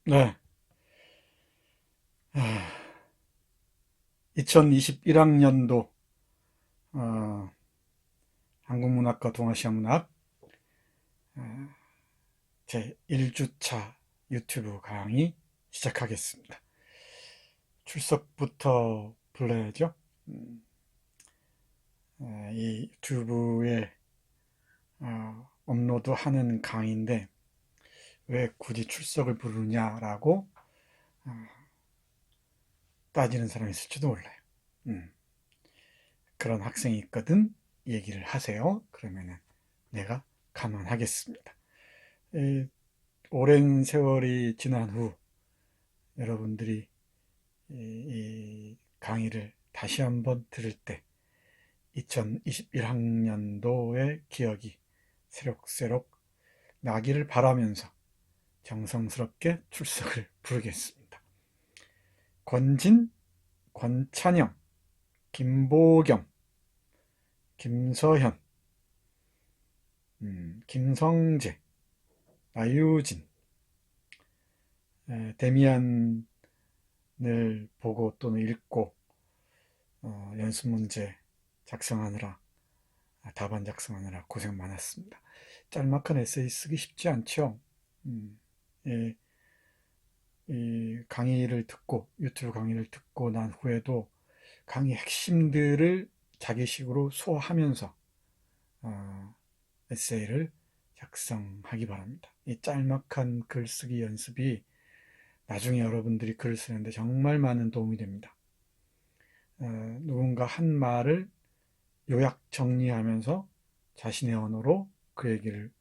네. 2021학년도 한국문학과 동아시아문학 제 1주차 유튜브 강의 시작하겠습니다. 출석부터 불러야죠. 이 유튜브에 업로드하는 강의인데 왜 굳이 출석을 부르냐라고 따지는 사람이 있을지도 몰라요. 음, 그런 학생이 있거든 얘기를 하세요. 그러면은 내가 감안하겠습니다. 이 오랜 세월이 지난 후 여러분들이 이 강의를 다시 한번 들을 때 2021학년도의 기억이 새록새록 나기를 바라면서 정성스럽게 출석을 부르겠습니다. 권진, 권찬영, 김보경, 김서현, 김성재, 나유진, 데미안을 보고 또는 읽고 연습 문제 작성하느라 답안 작성하느라 고생 많았습니다. 짤막한 에세이 쓰기 쉽지 않죠. 예, 이 강의를 듣고 유튜브 강의를 듣고 난 후에도 강의 핵심들을 자기식으로 소화하면서 에세이를 작성하기 바랍니다. 이 짤막한 글쓰기 연습이 나중에 여러분들이 글을 쓰는데 정말 많은 도움이 됩니다. 누군가 한 말을 요약 정리하면서 자신의 언어로 그 얘기를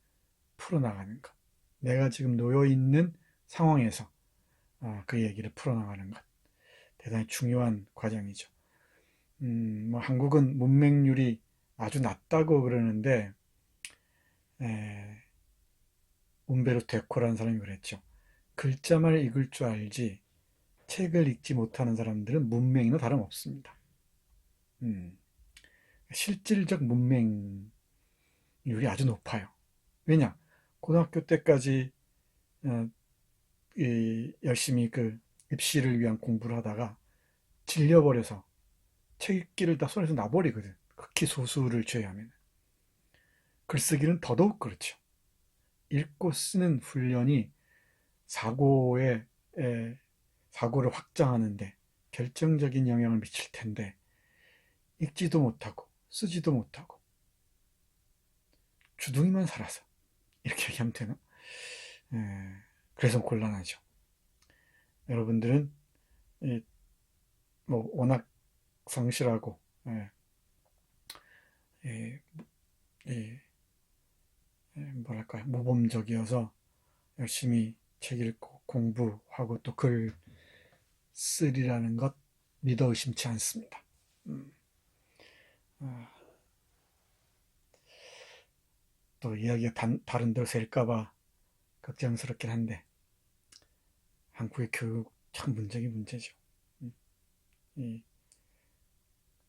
풀어나가는 것. 내가 지금 놓여 있는 상황에서 그 얘기를 풀어나가는 것. 대단히 중요한 과정이죠. 뭐 한국은 문맹률이 아주 낮다고 그러는데, 움베르토 에코라는 사람이 그랬죠. 글자만 읽을 줄 알지 책을 읽지 못하는 사람들은 문맹이나 다름없습니다. 음, 실질적 문맹률이 아주 높아요. 왜냐? 고등학교 때까지 어, 열심히 그 입시를 위한 공부를 하다가 질려버려서 책 읽기를 다 손에서 놔버리거든. 극히 소수를 제외하면. 글쓰기는 더더욱 그렇죠. 읽고 쓰는 훈련이 사고에, 에, 사고를 확장하는데 결정적인 영향을 미칠 텐데 읽지도 못하고 쓰지도 못하고 주둥이만 살아서 이렇게 얘기하면 되나? 에, 그래서 곤란하죠. 여러분들은 뭐 워낙 성실하고 예, 예, 뭐랄까요, 모범적이어서 열심히 책 읽고 공부하고 또 글 쓰리라는 것 믿어 의심치 않습니다. 음, 아, 또 이야기가 다른 데로 셀까봐 걱정스럽긴 한데 한국의 교육 참 문제긴 문제죠. 음, 이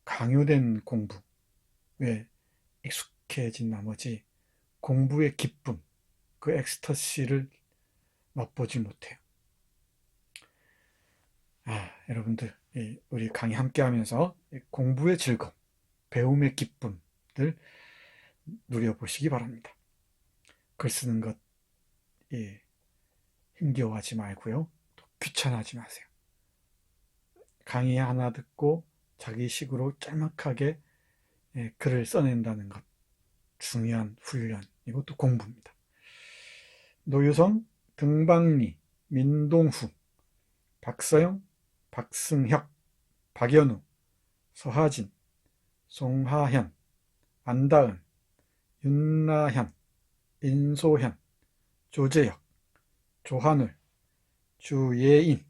강요된 공부에 익숙해진 나머지 공부의 기쁨, 그 엑스터시를 맛보지 못해요. 여러분들, 우리 강의 함께 하면서 공부의 즐거움, 배움의 기쁨들 누려보시기 바랍니다. 글 쓰는 것, 힘겨워하지 말고요. 또 귀찮아하지 마세요. 강의 하나 듣고 자기 식으로 짤막하게 글을 써낸다는 것, 중요한 훈련, 이것도 공부입니다. 노유성, 등박리, 민동후, 박서영, 박승혁, 박연우, 서하진, 송하현, 안다은, 윤나현, 인소현, 조재혁, 조한울, 주예인,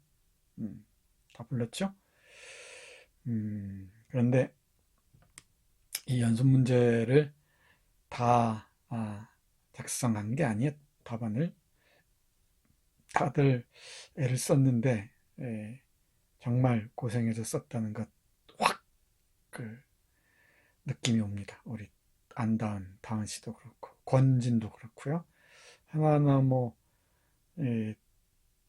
다 불렀죠? 그런데 이 연습 문제를 다 작성한 게 아니에요. 답안을 다들 애를 썼는데 정말 고생해서 썼다는 것 확 그 느낌이 옵니다. 우리 안다은, 다은 씨도 그렇고 권진도 그렇고요. 하나하나 뭐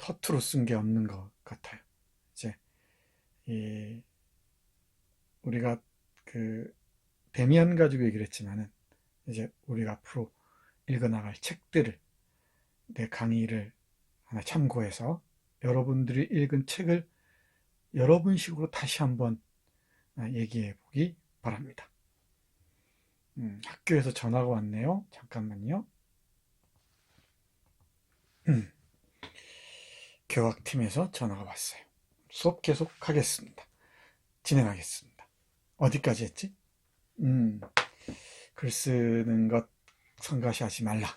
허투루 쓴 게 없는 것 같아요. 이제 이 우리가 그 데미안 가지고 얘기를 했지만은 이제 우리가 앞으로 읽어나갈 책들을 내 강의를 하나 참고해서 여러분들이 읽은 책을 여러분식으로 다시 한번 얘기해 보기 바랍니다. 학교에서 전화가 왔네요. 잠깐만요. 교학팀에서 전화가 왔어요. 수업 계속하겠습니다. 진행하겠습니다. 어디까지 했지? 글 쓰는 것 성가시하지 말라.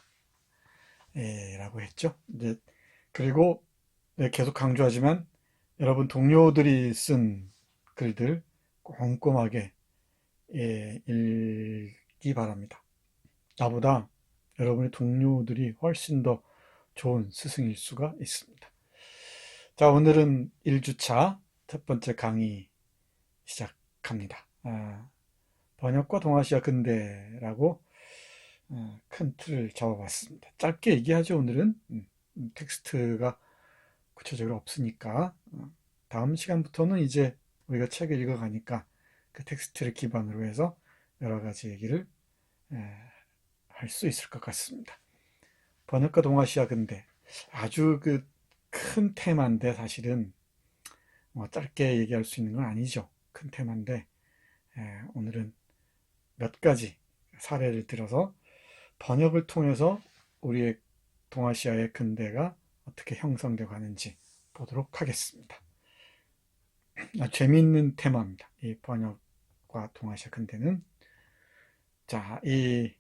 라고 했죠. 이제 그리고 계속 강조하지만 여러분 동료들이 쓴 글들 꼼꼼하게 읽기 바랍니다. 나보다 여러분의 동료들이 훨씬 더 좋은 스승일 수가 있습니다. 자, 오늘은 1주차 첫 번째 강의 시작합니다. 번역과 동아시아 근대라고 큰 틀을 잡아봤습니다. 짧게 얘기하죠. 오늘은 텍스트가 구체적으로 없으니까 다음 시간부터는 이제 우리가 책을 읽어가니까 그 텍스트를 기반으로 해서 여러 가지 얘기를 할 수 있을 것 같습니다. 번역과 동아시아 근대 아주 그 큰 테마인데 사실은 뭐 짧게 얘기할 수 있는 건 아니죠. 큰 테마인데 오늘은 몇 가지 사례를 들어서 번역을 통해서 우리의 동아시아의 근대가 어떻게 형성되어 가는지 보도록 하겠습니다. 재미있는 테마입니다. 이 번역과 동아시아 근대는. 자, 이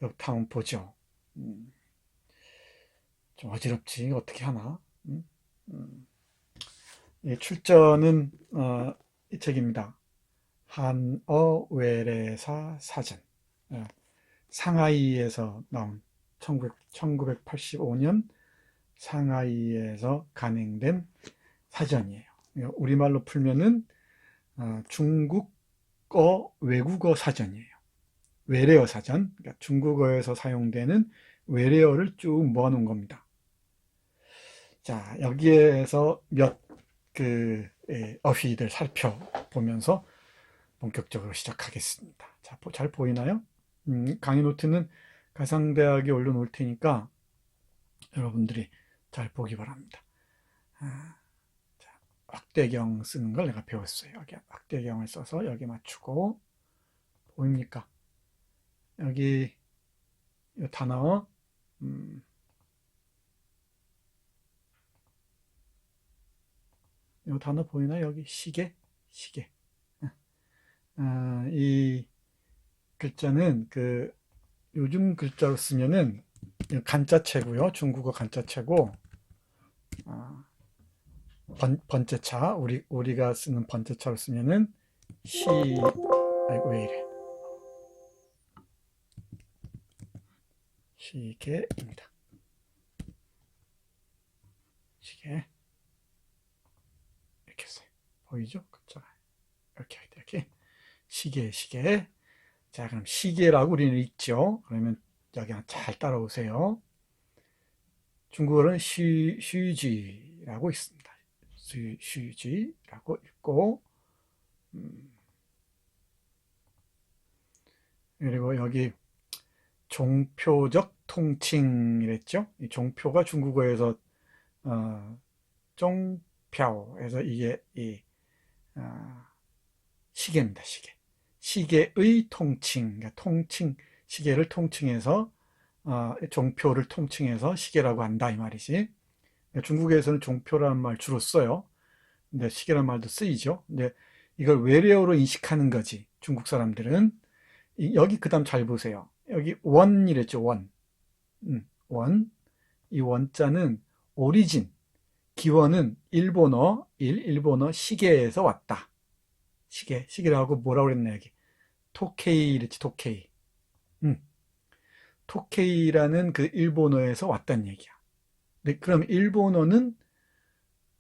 역탕 보죠. 좀 어지럽지. 어떻게 하나? 이 출전은 이 책입니다. 한어 외래사 사전. 상하이에서 나온 1985년 상하이에서 간행된 사전이에요. 우리말로 풀면은 중국어 외국어 사전이에요. 외래어 사전. 그러니까 중국어에서 사용되는 외래어를 쭉 모아놓은 겁니다. 자, 여기에서 몇 어휘들 살펴보면서 본격적으로 시작하겠습니다. 자, 잘 보이나요? 강의 노트는 가상대학에 올려놓을 테니까 여러분들이 잘 보기 바랍니다. 자, 확대경 쓰는 걸 내가 배웠어요. 여기 확대경을 써서 여기 맞추고 보입니까? 여기 이 단어 이 단어 보이나요? 여기 시계. 이 글자는 요즘 글자로 쓰면은 간자체고요. 중국어 간자체고 번째차 우리가 쓰는 번째차로 쓰면은 아이고 왜 이래 시계입니다. 시계 이렇게 써요. 보이죠? 글자가 이렇게 시계. 자, 그럼 시계라고 우리는 읽죠. 그러면 여기 잘 따라오세요. 중국어는 쉬지라고 있습니다. 쉬지라고 읽고 그리고 여기 종표적 통칭이랬죠. 이 종표가 중국어에서 종표에서 이게 시계입니다. 시계의 통칭, 그러니까 시계를 통칭해서 종표를 통칭해서 시계라고 한다 이 말이지. 중국에서는 종표라는 말 주로 써요. 근데 시계라는 말도 쓰이죠. 근데 이걸 외래어로 인식하는 거지. 중국 사람들은 여기 그다음 잘 보세요. 여기 원이랬죠. 원. 이 원자는 오리진. 기원은 일본어 시계에서 왔다. 시계라고 뭐라고 그랬나 여기. 토케이 이랬지. 토케이. 토케이라는 그 일본어에서 왔다는 얘기야. 네, 그럼 일본어는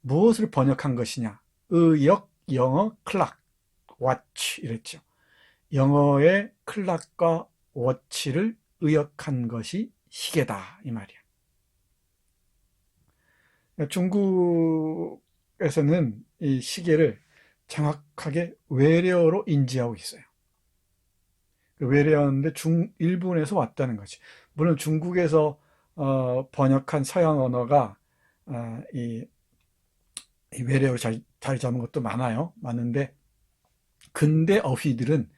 무엇을 번역한 것이냐? 의역, 영어, 클락, 워치 이랬죠. 영어의 클락과 워치를 의역한 것이 시계다 이 말이야. 중국에서는 이 시계를 정확하게 외래어로 인지하고 있어요. 외래어인데 일본에서 왔다는 거지. 물론 중국에서 번역한 서양 언어가 이 외래어로 자리 잡은 것도 많은데 근대 어휘들은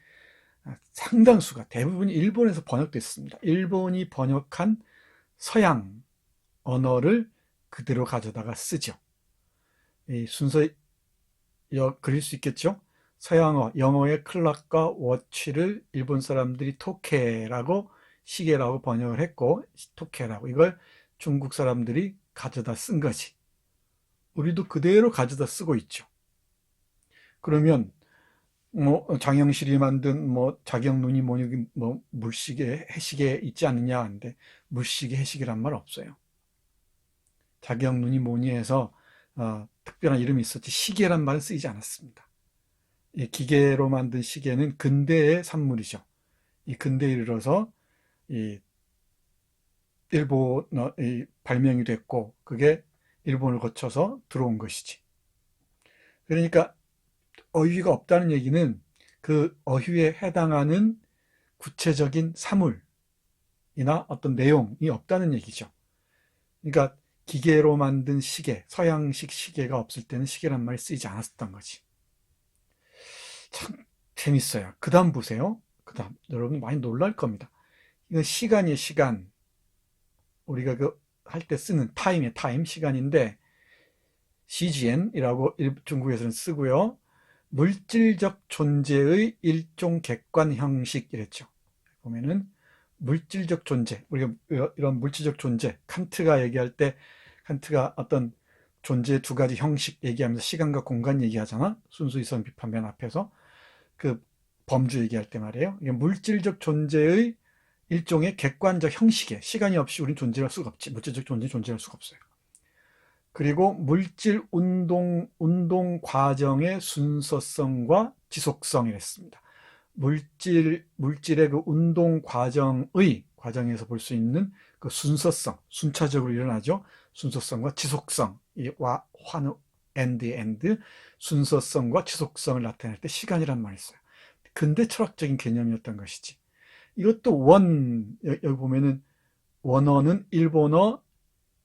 상당수가 대부분이 일본에서 번역됐습니다. 일본이 번역한 서양 언어를 그대로 가져다가 쓰죠. 이 순서 그릴 수 있겠죠? 서양어, 영어의 클락과 워치를 일본 사람들이 토케라고 시계라고 번역을 했고 토케라고 이걸 중국 사람들이 가져다 쓴 거지. 우리도 그대로 가져다 쓰고 있죠. 그러면 뭐 장영실이 만든 뭐 자경눈이 뭐니 뭐 물시계 해시계 있지 않느냐 하는데 물시계 해시계란 말 없어요. 자경눈이 뭐니 해서 특별한 이름이 있었지 시계란 말은 쓰이지 않았습니다. 이 기계로 만든 시계는 근대의 산물이죠. 이 근대에 이르러서 이 일본이 발명이 됐고 그게 일본을 거쳐서 들어온 것이지. 그러니까 어휘가 없다는 얘기는 그 어휘에 해당하는 구체적인 사물이나 어떤 내용이 없다는 얘기죠. 그러니까 기계로 만든 시계, 서양식 시계가 없을 때는 시계란 말이 쓰이지 않았던 거지. 참 재밌어요. 그 다음 보세요. 그 다음 여러분 많이 놀랄 겁니다. 이건 시간이에요. 시간. 우리가 그 할 때 쓰는 타임 시간인데 CGN이라고 중국에서는 쓰고요. 물질적 존재의 일종 객관 형식 이랬죠. 보면은 물질적 존재, 우리가 이런 물질적 존재, 칸트가 얘기할 때 칸트가 어떤 존재의 두 가지 형식 얘기하면서 시간과 공간 얘기하잖아. 순수이성 비판면 앞에서 그 범주 얘기할 때 말이에요. 이게 물질적 존재의 일종의 객관적 형식에 시간이 없이 우리는 존재할 수가 없지. 물질적 존재 존재할 수가 없어요. 그리고 물질 운동 과정의 순서성과 지속성이랬습니다. 물질의 그 운동 과정에서 볼 수 있는 그 순서성, 순차적으로 일어나죠. 순서성과 지속성, 이 환우 엔드 순서성과 지속성을 나타낼 때 시간이란 말이 있어요. 근대 철학적인 개념이었던 것이지. 이것도 여기 보면은 원어는 일본어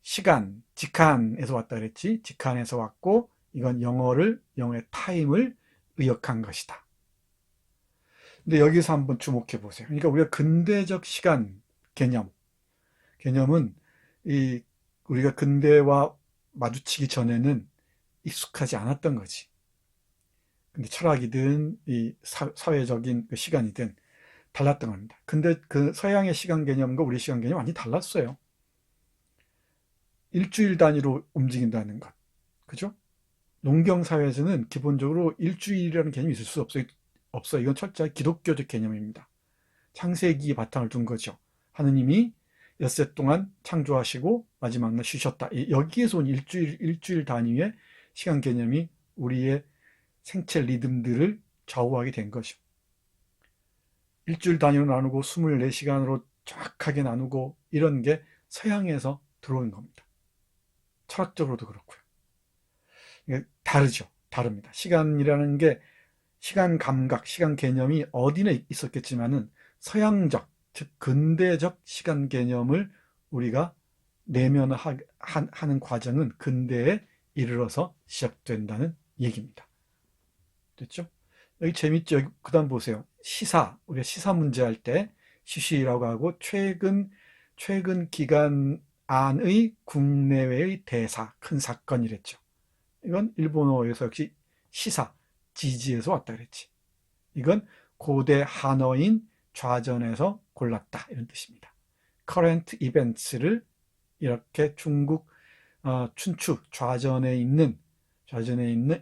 시간, 직한에서 왔다 그랬지. 직한에서 왔고 이건 영어의 타임을 의역한 것이다. 근데 여기서 한번 주목해 보세요. 그러니까 우리가 근대적 시간 개념은 우리가 근대와 마주치기 전에는 익숙하지 않았던 거지. 근데 철학이든 이 사회적인 그 시간이든 달랐던 겁니다. 근데 그 서양의 시간 개념과 우리 시간 개념이 완전히 달랐어요. 일주일 단위로 움직인다는 것. 그죠? 농경 사회에서는 기본적으로 일주일이라는 개념이 있을 수 없어요. 이건 철저히 기독교적 개념입니다. 창세기 바탕을 둔 거죠. 하느님이 엿새 동안 창조하시고 마지막 날 쉬셨다. 여기에서 온 일주일 단위의 시간 개념이 우리의 생체 리듬들을 좌우하게 된 거죠. 일주일 단위로 나누고 24시간으로 정확하게 나누고 이런 게 서양에서 들어온 겁니다. 철학적으로도 그렇고요. 이게 다릅니다. 시간이라는 게 시간 감각, 시간 개념이 어디나 있었겠지만은 서양적, 즉 근대적 시간 개념을 우리가 내면화하는 과정은 근대에 이르러서 시작된다는 얘기입니다. 됐죠? 여기 재밌죠? 여기 그다음 보세요. 우리가 시사 문제 할 때 시시라고 하고 최근 기간 안의 국내외의 대사, 큰 사건이랬죠. 이건 일본어에서 역시 지지에서 왔다 그랬지. 이건 고대 한어인 좌전에서 골랐다 이런 뜻입니다. current events를 이렇게 중국 춘추 좌전에 있는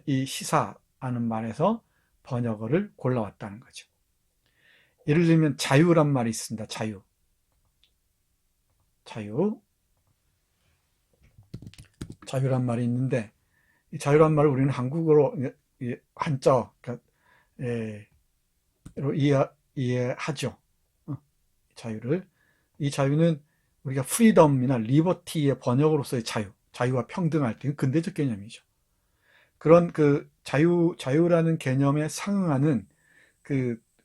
이 시사하는 말에서 번역어를 골라왔다는 거죠. 예를 들면 자유란 말이 있습니다. 자유란 말이 있는데 이 자유란 말을 우리는 한국어로 한자로 이해하죠. 자유를. 이 자유는 우리가 프리덤이나 리버티의 번역으로서의 자유, 자유와 평등할 때 근대적 개념이죠. 그런 그 자유라는 개념에 상응하는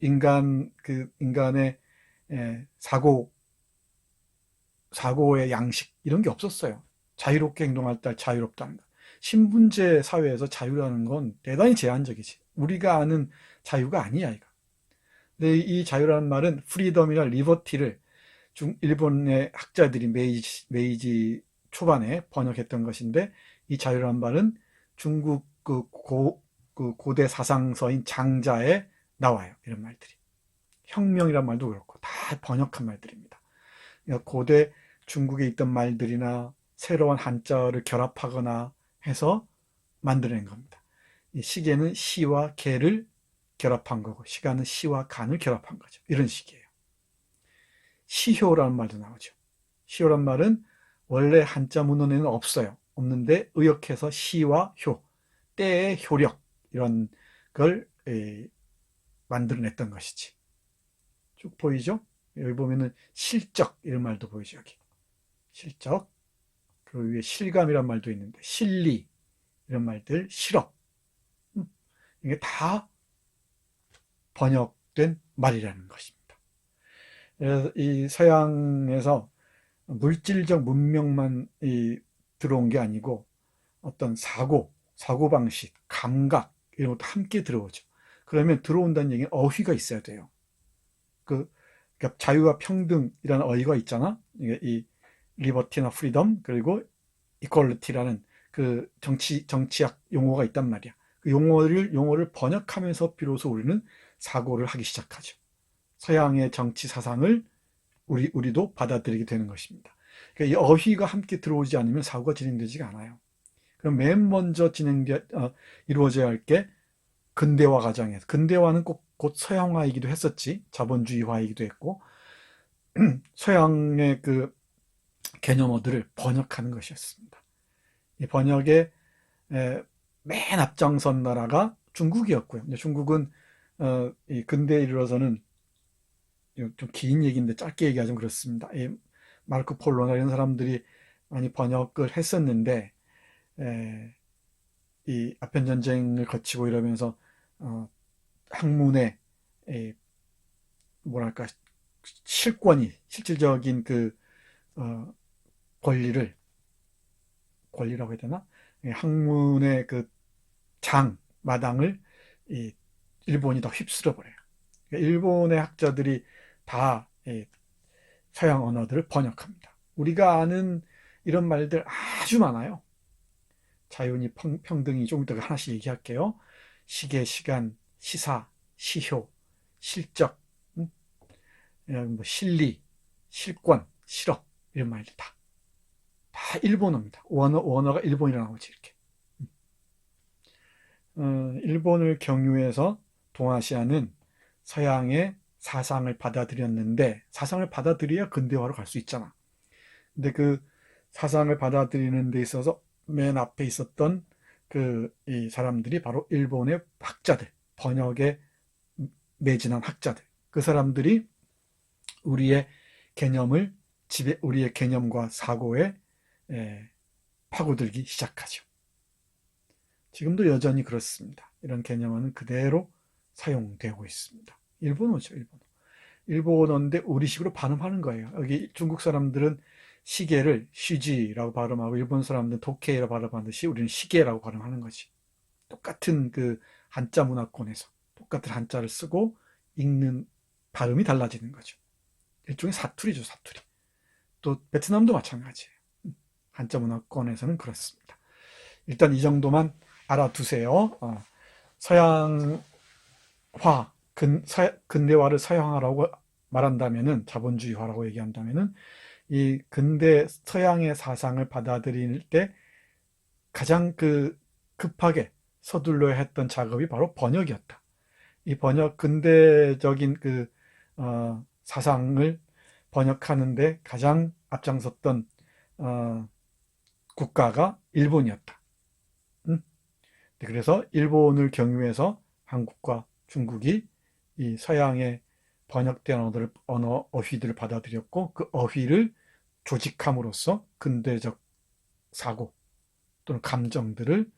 인간의 사고의 양식 이런 게 없었어요. 자유롭게 행동할 때 자유롭다는 것. 신분제 사회에서 자유라는 건 대단히 제한적이지. 우리가 아는 자유가 아니야, 이거. 근데 이 자유라는 말은 프리덤이나 리버티를 일본의 학자들이 메이지 초반에 번역했던 것인데, 이 자유라는 말은 중국 그 고대 사상서인 장자에 나와요. 이런 말들이. 혁명이란 말도 그렇고 다 번역한 말들입니다. 그러니까 고대 중국에 있던 말들이나 새로운 한자어를 결합하거나 해서 만들어낸 겁니다. 이 시계는 시와 개를 결합한 거고, 시간은 시와 간을 결합한 거죠. 이런 식이에요. 시효라는 말도 나오죠. 시효란 말은 원래 한자 문헌에는 없는데 의역해서 시와 효, 때의 효력 이런 걸 만들어냈던 것이지. 쭉 보이죠? 여기 보면은 실적 이런 말도 보이죠. 여기 실적, 그 위에 실감이란 말도 있는데 실리 이런 말들, 실업, 이게 다 번역된 말이라는 것입니다. 그래서 이 서양에서 물질적 문명만 들어온 게 아니고 어떤 사고방식, 감각 이런 것도 함께 들어오죠. 그러면 들어온다는 얘기는 어휘가 있어야 돼요. 그러니까 자유와 평등이라는 어휘가 있잖아. 이 리버티나 프리덤 그리고 이퀄리티라는 그 정치학 용어가 있단 말이야. 그 용어를 번역하면서 비로소 우리는 사고를 하기 시작하죠. 서양의 정치 사상을 우리도 받아들이게 되는 것입니다. 그러니까 이 어휘가 함께 들어오지 않으면 사고가 진행되지가 않아요. 그럼 맨 먼저 이루어져야 할 게 근대화 과정에서, 근대화는 곧 서양화이기도 했었지, 자본주의화이기도 했고, 서양의 그 개념어들을 번역하는 것이었습니다. 이 번역에 맨 앞장선 나라가 중국이었고요. 근데 중국은 이 근대에 이르러서는 좀 긴 얘기인데 짧게 얘기하자면 그렇습니다. 이 마르코 폴로나 이런 사람들이 많이 번역을 했었는데 이 아편 전쟁을 거치고 이러면서 학문의 뭐랄까 실질적인 그 권리라고 해야 되나? 학문의 그 마당을 일본이 다 휩쓸어 버려요. 그러니까 일본의 학자들이 다 서양 언어들을 번역합니다. 우리가 아는 이런 말들 아주 많아요. 자유니 평등이 좀 이따가 하나씩 얘기할게요. 시계, 시간, 시사, 시효, 실적, 뭐 실리, 실권, 실업 이런 말들 다 일본어입니다. 원어가 일본이라 나오지 이렇게. 일본을 경유해서 동아시아는 서양의 사상을 받아들였는데, 사상을 받아들여야 근대화로 갈 수 있잖아. 근데 그 사상을 받아들이는 데 있어서 맨 앞에 있었던 이 사람들이 바로 일본의 학자들, 번역에 매진한 학자들. 그 사람들이 우리의 우리의 개념과 사고에 파고들기 시작하죠. 지금도 여전히 그렇습니다. 이런 개념은 그대로 사용되고 있습니다. 일본어죠, 일본어. 일본어인데 우리식으로 발음하는 거예요. 여기 중국 사람들은 시계를 시지라고 발음하고 일본 사람들은 도케이라고 발음하듯이 우리는 시계라고 발음하는 거지. 똑같은 그 한자 문화권에서 똑같은 한자를 쓰고 읽는 발음이 달라지는 거죠. 일종의 사투리죠, 사투리. 또 베트남도 마찬가지예요. 한자 문화권에서는 그렇습니다. 일단 이 정도만 알아두세요. 서양화, 근대화를 서양화라고 말한다면은, 자본주의화라고 얘기한다면은, 이 근대 서양의 사상을 받아들일 때 가장 급하게 서둘러야 했던 작업이 바로 번역이었다. 이 근대적인 사상을 번역하는데 가장 앞장섰던 국가가 일본이었다. 그래서 일본을 경유해서 한국과 중국이 이 서양의 번역된 어휘들을 받아들였고, 그 어휘를 조직함으로써 근대적 사고 또는 감정들을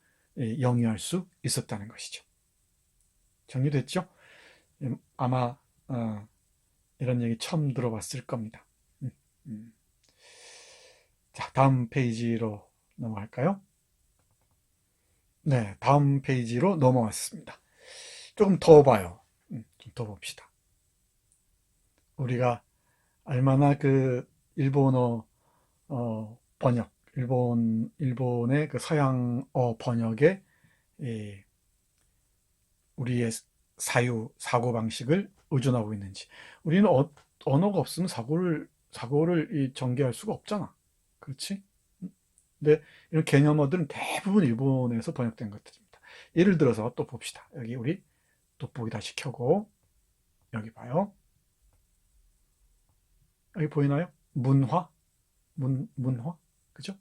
영위할 수 있었다는 것이죠. 정리됐죠? 아마 이런 얘기 처음 들어봤을 겁니다. 자, 다음 페이지로 넘어갈까요? 네, 다음 페이지로 넘어왔습니다. 조금 더 봐요. 좀 더 봅시다. 우리가 얼마나 그 일본어 번역, 일본의 그 서양어 번역에 우리의 사고방식을 의존하고 있는지. 우리는 언어가 없으면 사고를 전개할 수가 없잖아. 그렇지? 근데 이런 개념어들은 대부분 일본에서 번역된 것들입니다. 예를 들어서 또 봅시다. 여기 우리 돋보기 다시 켜고, 여기 봐요. 여기 보이나요? 문화? 그죠?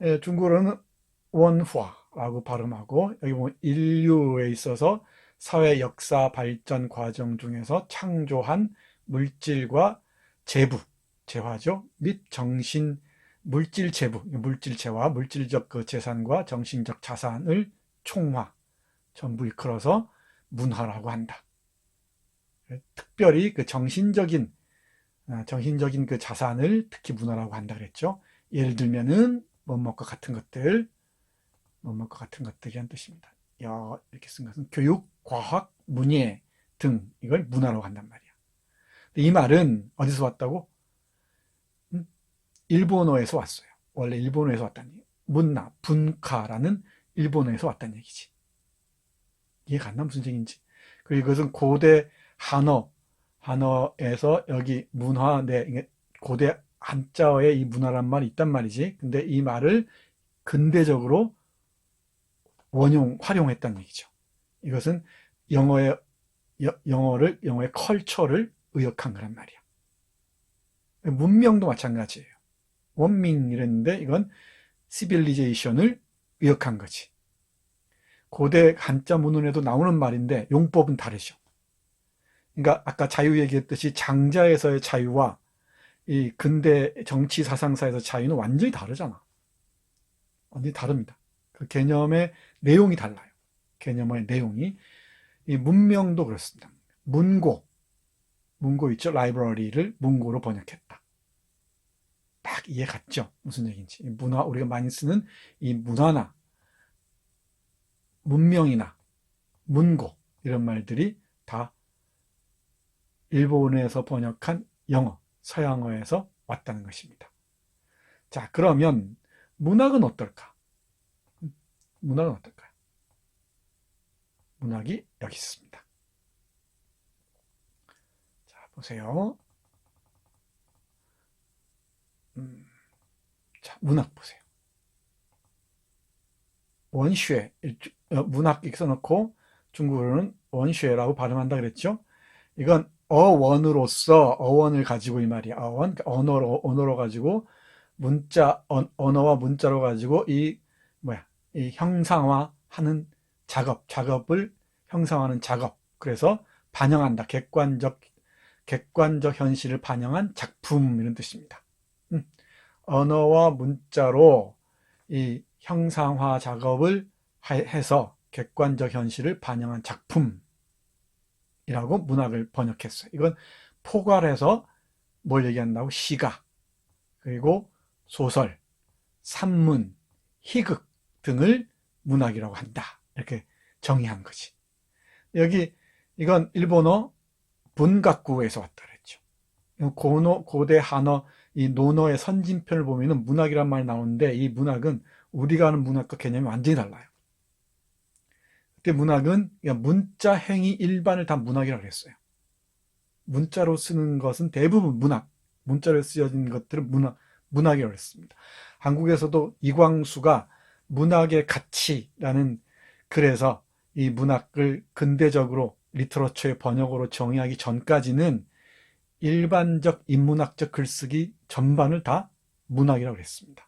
예, 중국어로는 원화라고 발음하고, 여기 보면 인류에 있어서 사회 역사 발전 과정 중에서 창조한 물질과 재화죠. 및 물질 재부, 물질 재화, 물질적 그 재산과 정신적 자산을 총화, 전부 이끌어서 문화라고 한다. 특별히 그 정신적인 그 자산을 특히 문화라고 한다 그랬죠. 예를 들면은 뭐뭐과 같은 것들이란 뜻입니다. 이렇게 쓴 것은 교육, 과학, 문예 등 이걸 문화라고 한단 말이야. 이 말은 어디서 왔다고? 일본어에서 왔어요. 원래 일본어에서 왔다는 얘기. 문화, 분카라는 일본어에서 왔다는 얘기지. 이해가 안 나? 무슨 얘기인지. 그리고 이것은 고대 한어에서 여기 문화, 고대 한자어에 이 문화란 말이 있단 말이지. 근데 이 말을 근대적으로 활용했다는 얘기죠. 이것은 영어의 컬처를 의역한 거란 말이야. 문명도 마찬가지예요. 원민 이랬는데 이건 시빌리제이션을 의역한 거지. 고대 한자 문헌에도 나오는 말인데 용법은 다르죠. 그러니까 아까 자유 얘기했듯이 장자에서의 자유와 이 근대 정치 사상사에서 자유는 완전히 다르잖아. 완전히 다릅니다. 그 개념의 내용이 달라요. 개념의 내용이. 이 문명도 그렇습니다. 문고 있죠? 라이브러리를 문고로 번역했다. 딱 이해 갔죠? 무슨 얘기인지. 문화, 우리가 많이 쓰는 이 문화나 문명이나 문고 이런 말들이 다 일본에서 번역한 영어, 서양어에서 왔다는 것입니다. 자, 그러면 문학은 어떨까? 문학은 어떨까요? 문학이 여기 있습니다. 자, 보세요. 자, 문학 보세요. 원슈에, 문학 이렇게 써놓고 중국어로는 원슈에라고 발음한다 그랬죠? 이건 어원을 가지고 이 말이야. 어원, 언어로 가지고 언어와 문자로 가지고 이 형상화하는 작업을 형상화하는 작업. 그래서 반영한다. 객관적 현실을 반영한 작품 이런 뜻입니다. 언어와 문자로 이 형상화 작업을 해서 객관적 현실을 반영한 작품이라고 문학을 번역했어요. 이건 포괄해서 뭘 얘기한다고? 시가, 그리고 소설, 산문, 희극 등을 문학이라고 한다. 이렇게 정의한 거지. 이건 일본어 분각구에서 왔다 그랬죠. 고대 한어 이 논어의 선진편을 보면은 문학이란 말이 나오는데 이 문학은 우리가 아는 문학과 개념이 완전히 달라요. 그때 문학은 문자 행위 일반을 다 문학이라고 했어요. 문자로 쓰는 것은 대부분 문자로 쓰여진 것들은 문학이라고 했습니다. 한국에서도 이광수가 문학의 가치라는 글에서 이 문학을 근대적으로 리터러처의 번역으로 정의하기 전까지는 일반적 인문학적 글쓰기 전반을 다 문학이라고 했습니다.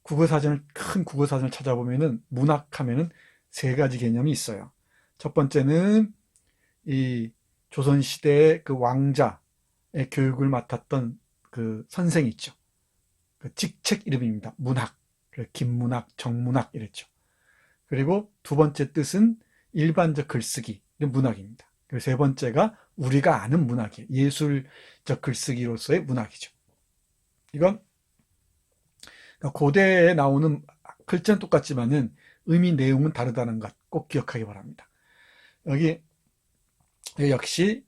큰 국어사전을 찾아보면은 문학하면은 세 가지 개념이 있어요. 첫 번째는 이 조선시대의 그 왕자의 교육을 맡았던 그 선생이 있죠. 그 직책 이름입니다. 문학, 김문학, 정문학 이랬죠. 그리고 두 번째 뜻은 일반적 글쓰기, 문학입니다. 그리고 세 번째가 우리가 아는 문학이에요. 예술적 글쓰기로서의 문학이죠. 이건 고대에 나오는 글자는 똑같지만은 의미 내용은 다르다는 것 꼭 기억하기 바랍니다. 여기 역시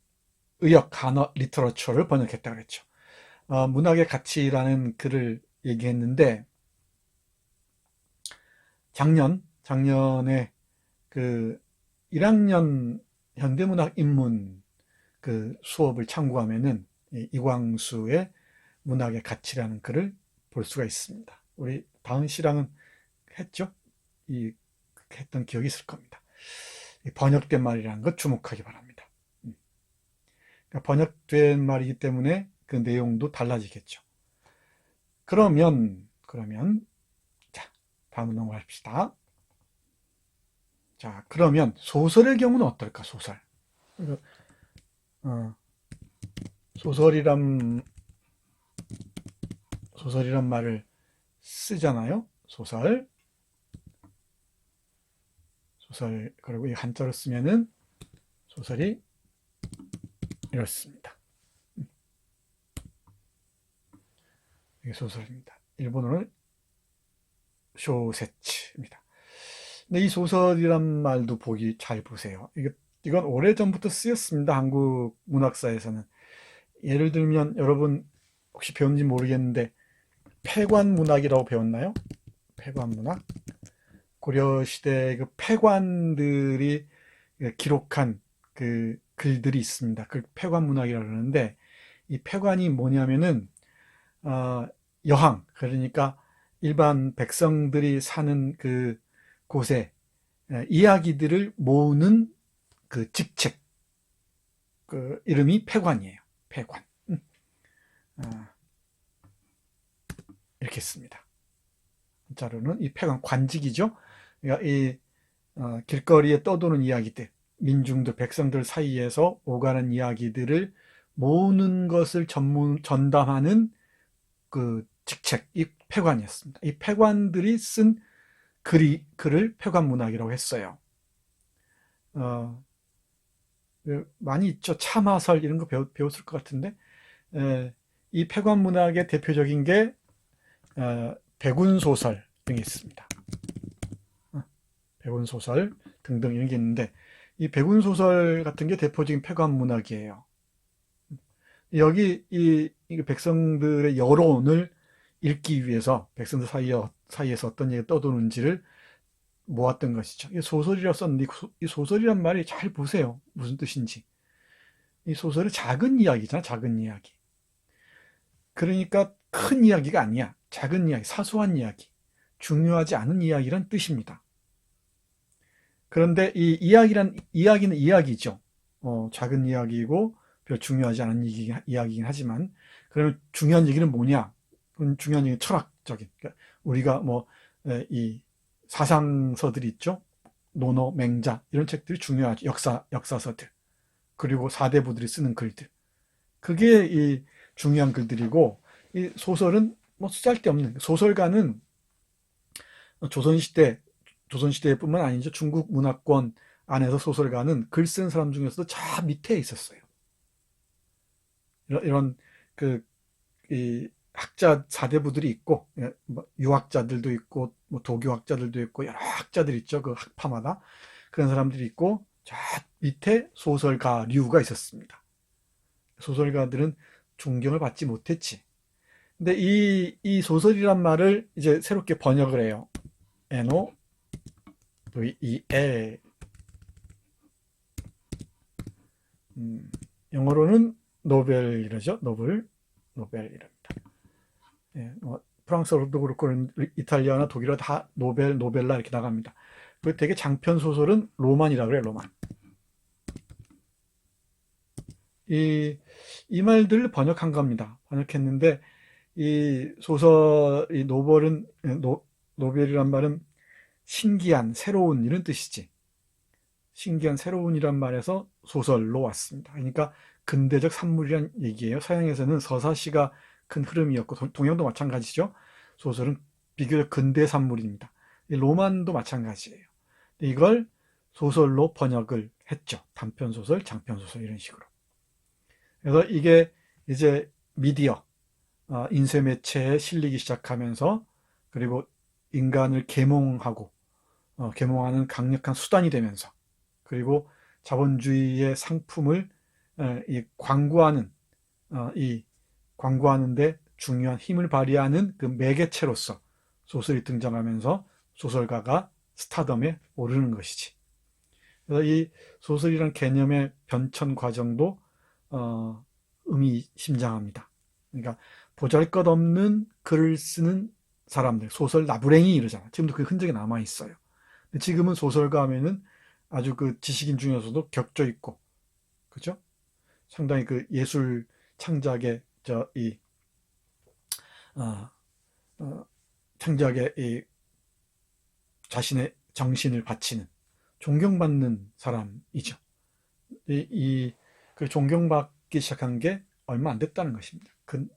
의역, 간어, 리터러처를 번역했다고 그랬죠. 문학의 가치라는 글을 얘기했는데 작년에 그 1학년 현대문학 입문 그 수업을 참고하면은 이광수의 문학의 가치라는 글을 볼 수가 있습니다. 우리 다은 씨랑은 했죠? 했던 기억이 있을 겁니다. 번역된 말이라는 것 주목하기 바랍니다. 그러니까 번역된 말이기 때문에 그 내용도 달라지겠죠. 그러면 자, 다음 넘어갑시다. 자, 그러면 소설의 경우는 어떨까? 소설이란 말을 쓰잖아요. 소설. 그리고 이 한자로 쓰면은 소설이 이렇습니다. 이게 소설입니다. 일본어는 쇼세츠입니다. 근데 이 소설이란 말도 보기 잘 보세요. 이건 오래전부터 쓰였습니다. 한국 문학사에서는. 예를 들면 여러분 혹시 배웠는지 모르겠는데 폐관문학이라고 배웠나요? 폐관문학. 고려시대 그 폐관들이 기록한 그 글들이 있습니다. 그 폐관문학이라고 그러는데 이 폐관이 뭐냐면은 여항, 그러니까 일반 백성들이 사는 그 곳에 이야기들을 모으는 그 직책, 그 이름이 폐관이에요. 폐관. 이렇게 씁니다. 자로는 이 폐관, 관직이죠. 그러니까 이 길거리에 떠도는 이야기들, 민중들, 백성들 사이에서 오가는 이야기들을 모으는 것을 전담하는 그 직책, 이 폐관이었습니다. 이 폐관들이 쓴 글을 폐관문학이라고 했어요. 많이 있죠. 참화설 이런 거 배웠을 것 같은데 이 폐관문학의 대표적인 게 백운소설 등이 있습니다. 백운소설 등등 이런 게 있는데 이 백운소설 같은 게 대표적인 폐관문학이에요. 여기 이 백성들의 여론을 읽기 위해서 백성들 사이에서 어떤 얘기가 떠도는지를 모았던 것이죠. 이 소설이라고 썼는데 이 소설이란 말이 잘 보세요. 무슨 뜻인지. 이 소설은 작은 이야기잖아. 작은 이야기. 그러니까 큰 이야기가 아니야. 작은 이야기, 사소한 이야기, 중요하지 않은 이야기란 뜻입니다. 그런데 이 이야기는 이야기죠. 작은 이야기이고 별 중요하지 않은 이야기이긴 하지만 그러면 중요한 얘기는 뭐냐? 중요한 얘기는 철학적인. 그러니까 우리가 이 사상서들이 있죠. 논어, 맹자 이런 책들이 중요하죠. 역사서들. 그리고 사대부들이 쓰는 글들. 그게 이 중요한 글들이고 이 소설은 쓰잘데없는 소설가는 조선시대뿐만 아니죠. 중국 문화권 안에서 소설가는 글 쓴 사람 중에서도 저 밑에 있었어요. 이런 이 학자 사대부들이 있고 유학자들도 있고 도교학자들도 있고 여러 학자들 있죠. 그 학파마다 그런 사람들이 있고 저 밑에 소설가류가 있었습니다. 소설가들은 존경을 받지 못했지. 근데 이 소설이란 말을 이제 새롭게 번역을 해요. NOVEL. 영어로는 노벨이라죠. 노벨이랍니다. 예, 프랑스어도 그렇고 이탈리아나 독일어 다 노벨라 이렇게 나갑니다. 그 되게 장편 소설은 로만이라고 그래요. 로만. 이 말들을 번역한 겁니다. 번역했는데 이 소설, 이 노벨이란 말은 신기한, 새로운 이런 뜻이지. 신기한, 새로운이란 말에서 소설로 왔습니다. 그러니까 근대적 산물이란 얘기예요. 서양에서는 서사시가 큰 흐름이었고, 동양도 마찬가지죠. 소설은 비교적 근대 산물입니다. 로만도 마찬가지예요. 이걸 소설로 번역을 했죠. 단편소설, 장편소설 이런 식으로. 그래서 이게 이제 미디어, 인쇄 매체에 실리기 시작하면서, 그리고 인간을 계몽하고 계몽하는 강력한 수단이 되면서, 그리고 자본주의의 상품을 광고하는, 이 광고하는데 중요한 힘을 발휘하는 그 매개체로서 소설이 등장하면서 소설가가 스타덤에 오르는 것이지. 그래서 이 소설이란 개념의 변천 과정도 의미심장합니다. 그러니까 보잘것없는 글을 쓰는 사람들, 소설 나부랭이 이러잖아. 지금도 그 흔적이 남아 있어요. 지금은 소설가 하면은 아주 그 지식인 중에서도 격조 있고, 그죠? 상당히 그 예술 창작에 어, 창작에 자신의 정신을 바치는, 존경받는 사람이죠. 그 존경받기 시작한 게 얼마 안 됐다는 것입니다.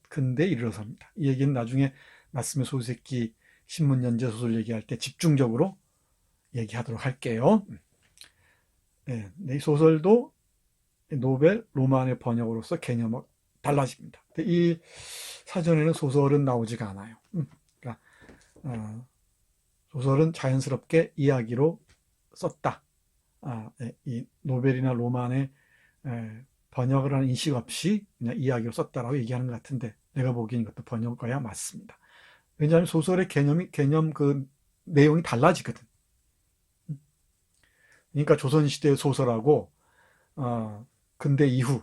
근대에 이르러서입니다. 이 얘기는 나중에 나스메 소세키 신문 연재 소설 얘기할 때 집중적으로 얘기하도록 할게요. 네, 이 소설도 노벨 로만의 번역으로서 개념이 달라집니다. 이 사전에는 소설은 나오지가 않아요. 그러니까 소설은 자연스럽게 이야기로 썼다. 이 노벨이나 로만의 번역을 하는 인식 없이 그냥 이야기로 썼다라고 얘기하는 것 같은데, 내가 보기엔 이것도 번역어야 맞습니다. 왜냐하면 소설의 개념 그 내용이 달라지거든. 그러니까 조선시대의 소설하고 근대 이후의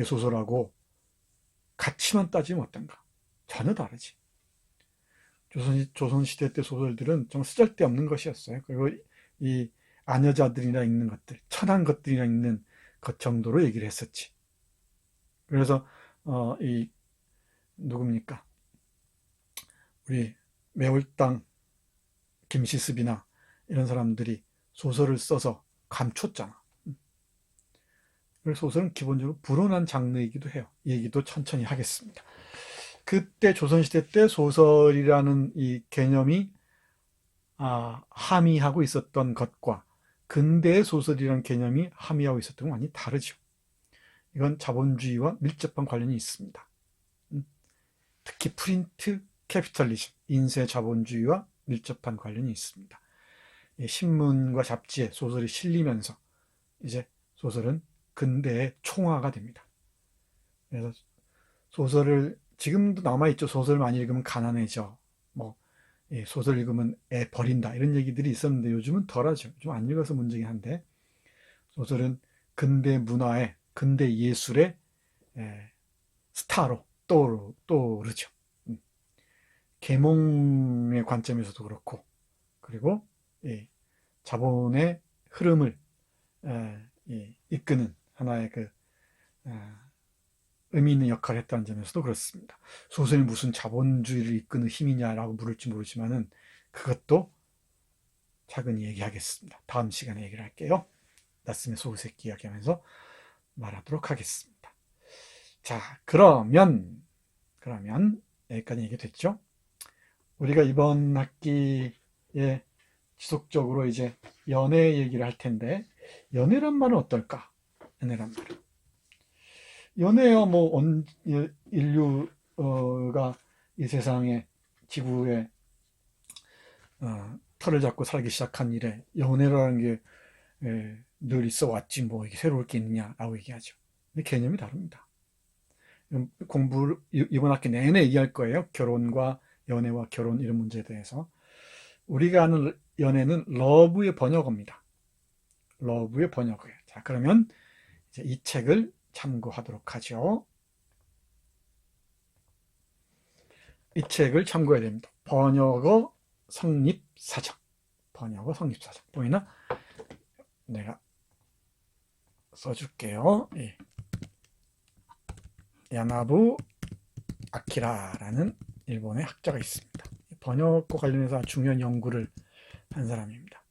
소설하고 가치만 따지면 어떤가? 전혀 다르지. 조선시대 때 소설들은 좀 쓰잘데없는 것이었어요. 그리고 이 아녀자들이나 읽는 것들, 천한 것들이나 읽는 것 정도로 얘기를 했었지. 그래서 이 누굽니까? 우리 매울당 김시습이나 이런 사람들이 소설을 써서 감췄잖아. 그래서 소설은 기본적으로 불온한 장르이기도 해요. 이 얘기도 천천히 하겠습니다. 그때 조선시대 때 소설이라는 이 개념이 함의하고 있었던 것과 근대의 소설이라는 개념이 함의하고 있었던 건 완전히 다르죠. 이건 자본주의와 밀접한 관련이 있습니다. 특히 프린트 캐피털리즘, 인쇄 자본주의와 밀접한 관련이 있습니다. 신문과 잡지에 소설이 실리면서 이제 소설은 근대의 총화가 됩니다. 그래서 소설을 지금도 남아있죠. 소설 많이 읽으면 가난해져. 소설 읽으면 애 버린다. 이런 얘기들이 있었는데 요즘은 덜하죠. 좀 안 읽어서 문제긴 한데, 소설은 근대 문화의, 근대 예술의 스타로 떠오르죠. 계몽의 관점에서도 그렇고, 그리고 자본의 흐름을 이끄는 하나의 그 의미 있는 역할을 했다는 점에서도 그렇습니다. 소설이 무슨 자본주의를 이끄는 힘이냐라고 물을지 모르지만은 그것도 차근히 얘기하겠습니다. 다음 시간에 얘기를 할게요. 나스메 소세키 이야기하면서 말하도록 하겠습니다. 자, 그러면 여기까지 얘기됐죠? 우리가 이번 학기에 지속적으로 이제 연애 얘기를 할 텐데, 연애란 말은 어떨까? 연애란 말은. 연애야 인류가 이 세상에, 지구에 털을 잡고 살기 시작한 이래 연애라는 게 늘 있어 왔지, 이게 새로울 게 있느냐라고 얘기하죠. 근데 개념이 다릅니다. 공부를 이번 학기 내내 얘기할 거예요. 결혼과 연애와 결혼 이런 문제에 대해서. 우리가 아는 연애는 러브의 번역어입니다. 러브의 번역어예요. 자, 그러면 이제 이 책을 참고하도록 하죠. 이 책을 참고해야 됩니다. 번역어 성립사정. 번역어 성립사정. 보이나? 내가 써줄게요. 야나부 아키라라는 일본의 학자가 있습니다. 번역과 관련해서 중요한 연구를 한 사람입니다.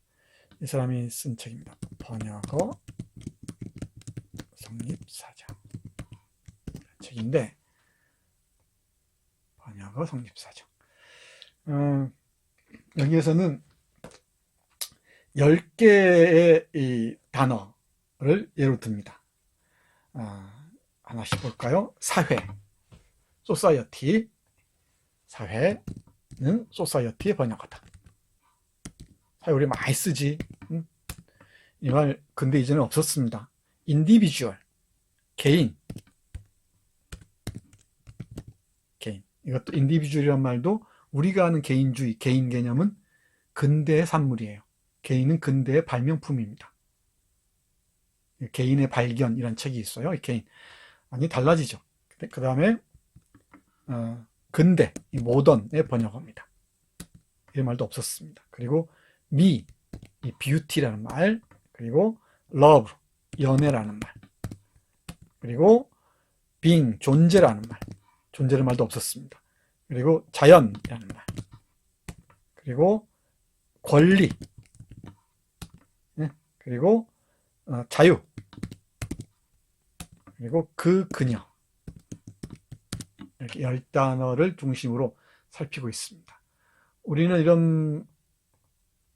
이 사람이 쓴 책입니다. 번역어 성립사정 책인데, 번역어 성립사정. 여기에서는 10개의 이 단어를 예로 듭니다. 하나씩 볼까요? 사회, society. 사회는 society의 번역어다. 사회 우리 많이 쓰지. 이 말 근데 이제는 없었습니다. individual, 개인. 이것도 individual이란 말도 우리가 아는 개인주의, 개인 개념은 근대의 산물이에요. 개인은 근대의 발명품입니다. 개인의 발견이란 책이 있어요. 개인. 아니 달라지죠. 그 다음에 근대, 모던의 번역어입니다. 이 말도 없었습니다. 그리고 미, 이 뷰티라는 말, 그리고 love, 연애라는 말, 그리고 being, 존재라는 말, 존재라는 말도 없었습니다. 그리고 자연이라는 말, 그리고 권리, 그리고 자유, 그리고 그녀. 이렇게 10단어를 중심으로 살피고 있습니다. 우리는 이런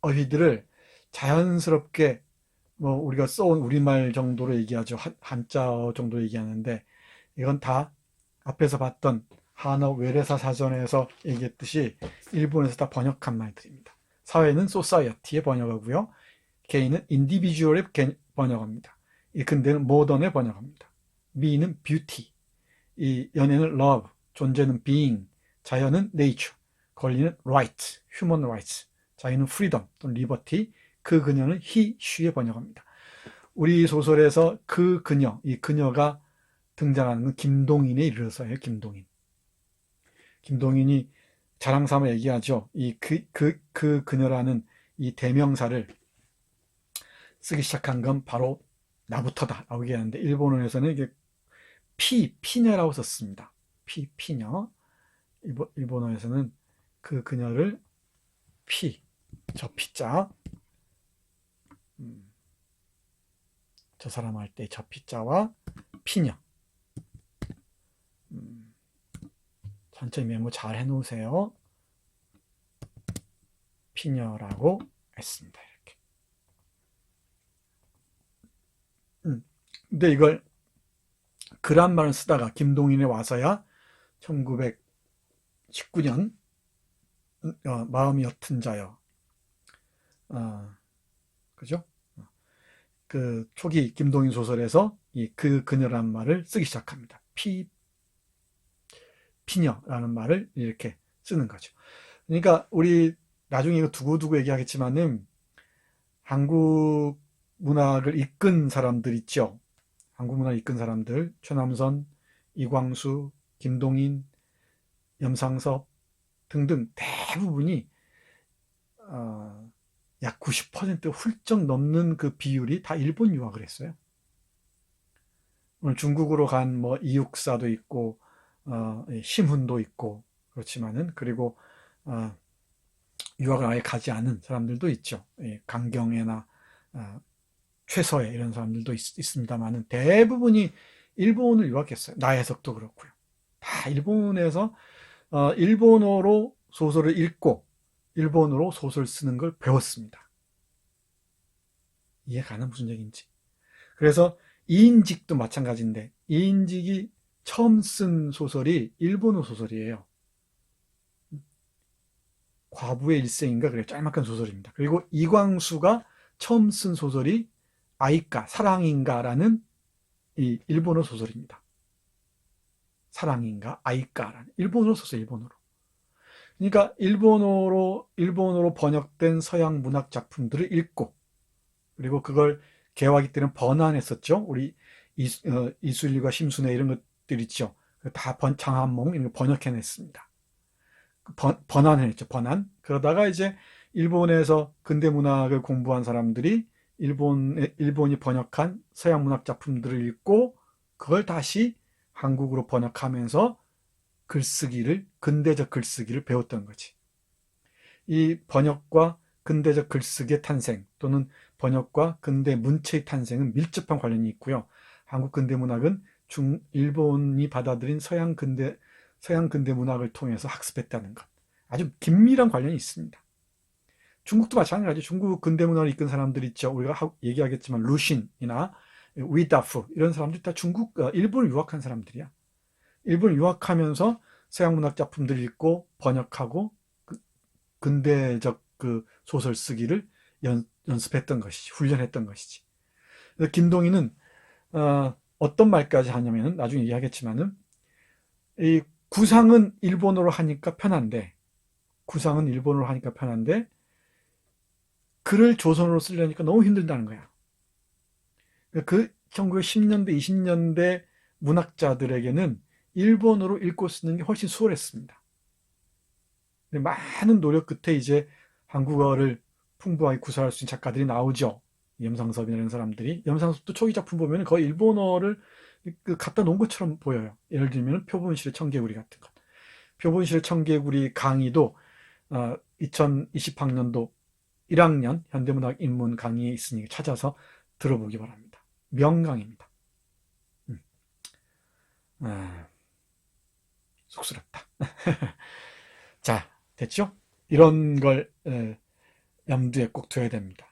어휘들을 자연스럽게 우리가 써온 우리말 정도로 얘기하죠. 한자어 정도로 얘기하는데 이건 다 앞에서 봤던 한어 외래사 사전에서 얘기했듯이 일본에서 다 번역한 말들입니다. 사회는 society의 번역어고요. 개인은 individual의 번역어입니다. 이 근대는 modern의 번역어입니다. 미는 beauty, 이 연애는 love, 존재는 being, 자연은 nature, 권리는 right, human rights, 자유는 freedom 또는 liberty, 그녀는 he, she의 번역어입니다. 우리 소설에서 그녀, 이 그녀가 등장하는 건 김동인에 이르러서예요. 김동인이 자랑삼아 얘기하죠. 이 그녀라는 이 대명사를 쓰기 시작한 건 바로 나부터다 라고 얘기하는데 일본어에서는 이게 피녀라고 썼습니다. 피녀. 일본어에서는 그녀를 저 피자, 저 사람 할 때 저 피자와 피녀. 천천히 메모 잘 해놓으세요. 피녀라고 했습니다. 이렇게. 근데 이걸 그란 말을 쓰다가 김동인에 와서야 1919년 마음이 옅은 자여, 그죠? 그 초기 김동인 소설에서 이 그녀라는 말을 쓰기 시작합니다. 피녀라는 말을 이렇게 쓰는 거죠. 그러니까 우리 나중에 이거 두고두고 얘기하겠지만은 한국 문학을 이끈 사람들 있죠. 한국 문학을 이끈 사람들, 최남선, 이광수, 김동인, 염상섭 등등 대부분이 약 90% 훌쩍 넘는 그 비율이 다 일본 유학을 했어요. 오늘 중국으로 간 이육사도 있고 심훈도 있고 그렇지만은 그리고 유학을 아예 가지 않은 사람들도 있죠. 강경애나 최서애 이런 사람들도 있습니다만은 대부분이 일본을 유학했어요. 나혜석도 그렇고요. 다 일본에서 일본어로 소설을 읽고 일본어로 소설 쓰는 걸 배웠습니다. 이해가는 무슨 얘기인지. 그래서 이인직도 마찬가지인데 이인직이 처음 쓴 소설이 일본어 소설이에요. 과부의 일생인가 그래요. 짤막한 소설입니다. 그리고 이광수가 처음 쓴 소설이 아이까 사랑인가라는 이 일본어 소설입니다. 사랑인가 아이까라는 일본어로 썼어요. 일본어로. 그러니까 일본어로 번역된 서양 문학 작품들을 읽고 그리고 그걸 개화기 때는 번안했었죠. 우리 이순일과 심순애 이런 것들 있죠. 다 장한몽 이런 거 번역해냈습니다. 번안했죠. 번안. 그러다가 이제 일본에서 근대 문학을 공부한 사람들이 일본이 번역한 서양 문학 작품들을 읽고 그걸 다시 한국으로 번역하면서 근대적 글쓰기를 배웠던 거지. 이 번역과 근대적 글쓰기의 탄생 또는 번역과 근대 문체의 탄생은 밀접한 관련이 있고요. 한국 근대 문학은 일본이 받아들인 서양 근대 서양 근대 문학을 통해서 학습했다는 것. 아주 긴밀한 관련이 있습니다. 중국도 마찬가지죠. 중국 근대 문화를 이끈 사람들 있죠. 우리가 얘기하겠지만 루신이나 위다프 이런 사람들이 다 일본을 유학한 사람들이야. 일본을 유학하면서 서양 문학 작품들을 읽고 번역하고 근대적 그 소설 쓰기를 연습했던 것이지, 훈련했던 것이지. 그래서 김동희는 어떤 말까지 하냐면은 나중에 이야기하겠지만은 이 구상은 일본어로 하니까 편한데 글을 조선어로 쓰려니까 너무 힘들다는 거야. 그 1910년대, 20년대 문학자들에게는 일본어로 읽고 쓰는 게 훨씬 수월했습니다. 많은 노력 끝에 이제 한국어를 풍부하게 구사할 수 있는 작가들이 나오죠. 염상섭이라는 사람들이. 염상섭도 초기 작품 보면 거의 일본어를 갖다 놓은 것처럼 보여요. 예를 들면 표본실의 청개구리 같은 것. 표본실의 청개구리 강의도 2020학년도 1학년 현대문학 입문 강의에 있으니 찾아서 들어보기 바랍니다. 명강입니다. 쑥스럽다. 자, 됐죠? 이런 걸 염두에 꼭 둬야 됩니다.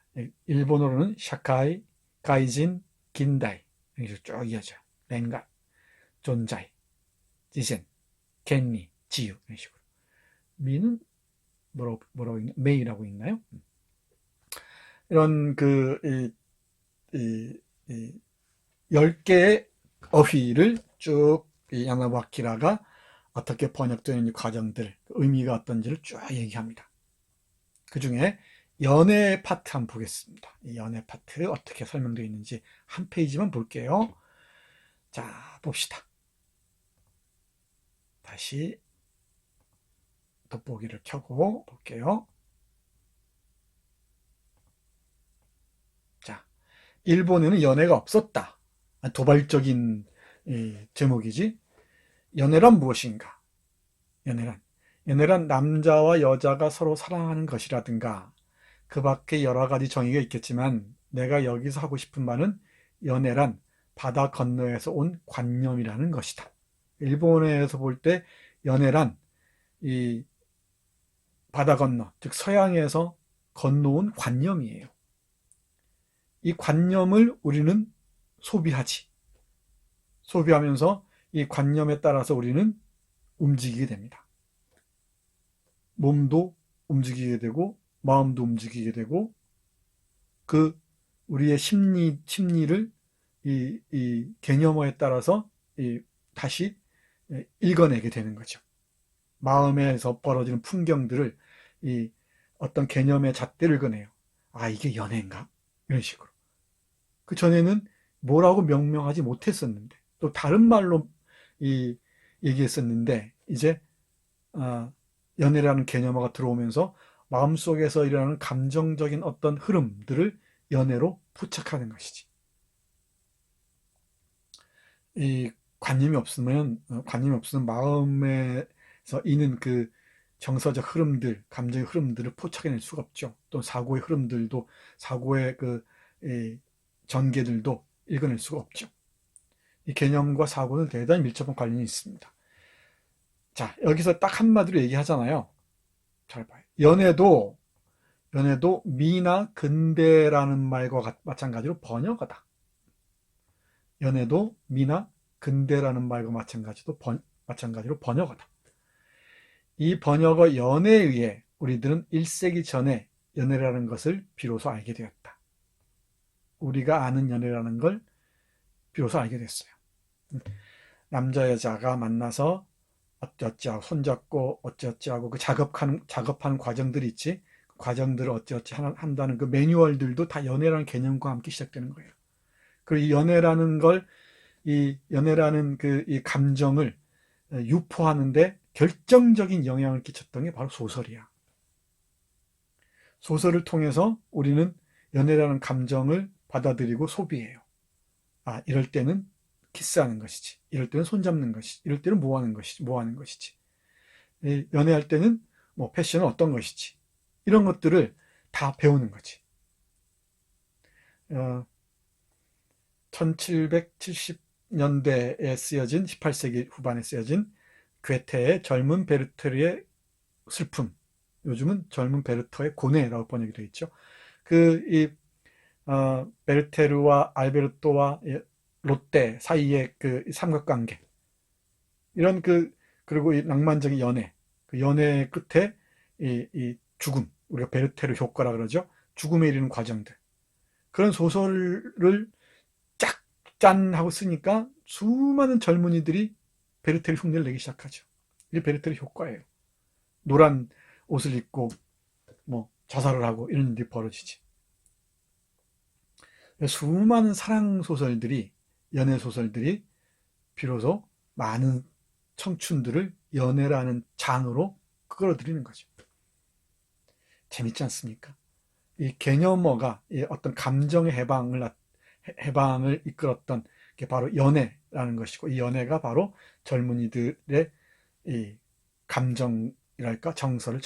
일본어로는 샤카이, 가이진, 긴다이 이렇게 쭉 이어져요. 렌가, 존자이, 지센, 겐니, 지유 이런 식으로. 미는 뭐라고 있나? 메이라고 있나요? 이런 10개의 어휘를 쭉 야나부 아키라가 어떻게 번역되는 과정들, 의미가 어떤지를 쭉 얘기합니다. 그 중에 연애 파트 한번 보겠습니다. 이 연애 파트 어떻게 설명되어 있는지 한 페이지만 볼게요. 자, 봅시다. 다시 돋보기를 켜고 볼게요. 자, 일본에는 연애가 없었다. 도발적인 제목이지. 연애란 무엇인가? 연애란 남자와 여자가 서로 사랑하는 것이라든가 그 밖에 여러 가지 정의가 있겠지만 내가 여기서 하고 싶은 말은 연애란 바다 건너에서 온 관념이라는 것이다. 일본에서 볼 때 연애란 이 바다 건너, 즉 서양에서 건너온 관념이에요. 이 관념을 우리는 소비하면서 이 관념에 따라서 우리는 움직이게 됩니다. 몸도 움직이게 되고 마음도 움직이게 되고 우리의 심리를 이 개념어에 따라서 다시 읽어내게 되는 거죠. 마음에서 벌어지는 풍경들을 어떤 개념의 잣대를 읽어내요. 아, 이게 연애인가? 이런 식으로. 그 전에는 뭐라고 명명하지 못했었는데 또 다른 말로 얘기했었는데 이제 연애라는 개념어가 들어오면서 마음속에서 일어나는 감정적인 어떤 흐름들을 연애로 포착하는 것이지. 이 관념이 없으면 마음에서 있는 그 정서적 흐름들, 감정의 흐름들을 포착해낼 수가 없죠. 또 사고의 흐름들도 사고의 전개들도 읽어낼 수가 없죠. 이 개념과 사고는 대단히 밀접한 관련이 있습니다. 자, 여기서 딱 한마디로 얘기하잖아요. 잘 봐요. 연애도 미나 근대라는 말과 마찬가지로 번역어다. 연애도 미나 근대라는 말과 마찬가지로 번역어다. 이 번역어 연애에 의해 우리들은 1세기 전에 연애라는 것을 비로소 알게 되었다. 우리가 아는 연애라는 걸 비로소 알게 됐어요. 남자 여자가 만나서 어쩌어쩌하고 손잡고 어쩌어쩌하고 그 작업하는 과정들이 있지. 그 과정들을 어쩌어쩌 한다는 그 매뉴얼들도 다 연애라는 개념과 함께 시작되는 거예요. 그리고 이 연애라는 이 감정을 유포하는데 결정적인 영향을 끼쳤던 게 바로 소설이야. 소설을 통해서 우리는 연애라는 감정을 받아들이고 소비해요. 아, 이럴 때는 키스하는 것이지. 이럴 때는 손잡는 것이지. 이럴 때는 뭐 하는 것이지. 연애할 때는 뭐 패션은 어떤 것이지. 이런 것들을 다 배우는 거지. 1770년대에 쓰여진 18세기 후반에 쓰여진 괴테의 젊은 베르테르의 슬픔, 요즘은 젊은 베르터의 고뇌라고 번역이 되어 있죠. 베르테르와 알베르토와 롯데 사이의 그 삼각관계, 이런 그리고 이 낭만적인 연애, 그 연애 끝에 이 죽음, 우리가 베르테르 효과라 그러죠. 죽음에 이르는 과정들. 그런 소설을 쫙 짠 하고 쓰니까 수많은 젊은이들이 베르테르 흉내를 내기 시작하죠. 이게 베르테르 효과예요. 노란 옷을 입고 뭐 자살을 하고 이런 일이 벌어지지. 수많은 사랑 소설들이, 연애 소설들이 비로소 많은 청춘들을 연애라는 장으로 끌어들이는 거죠. 재밌지 않습니까? 이 개념어가 어떤 감정의 해방을 이끌었던 게 바로 연애라는 것이고, 이 연애가 바로 젊은이들의 이 감정이랄까 정서를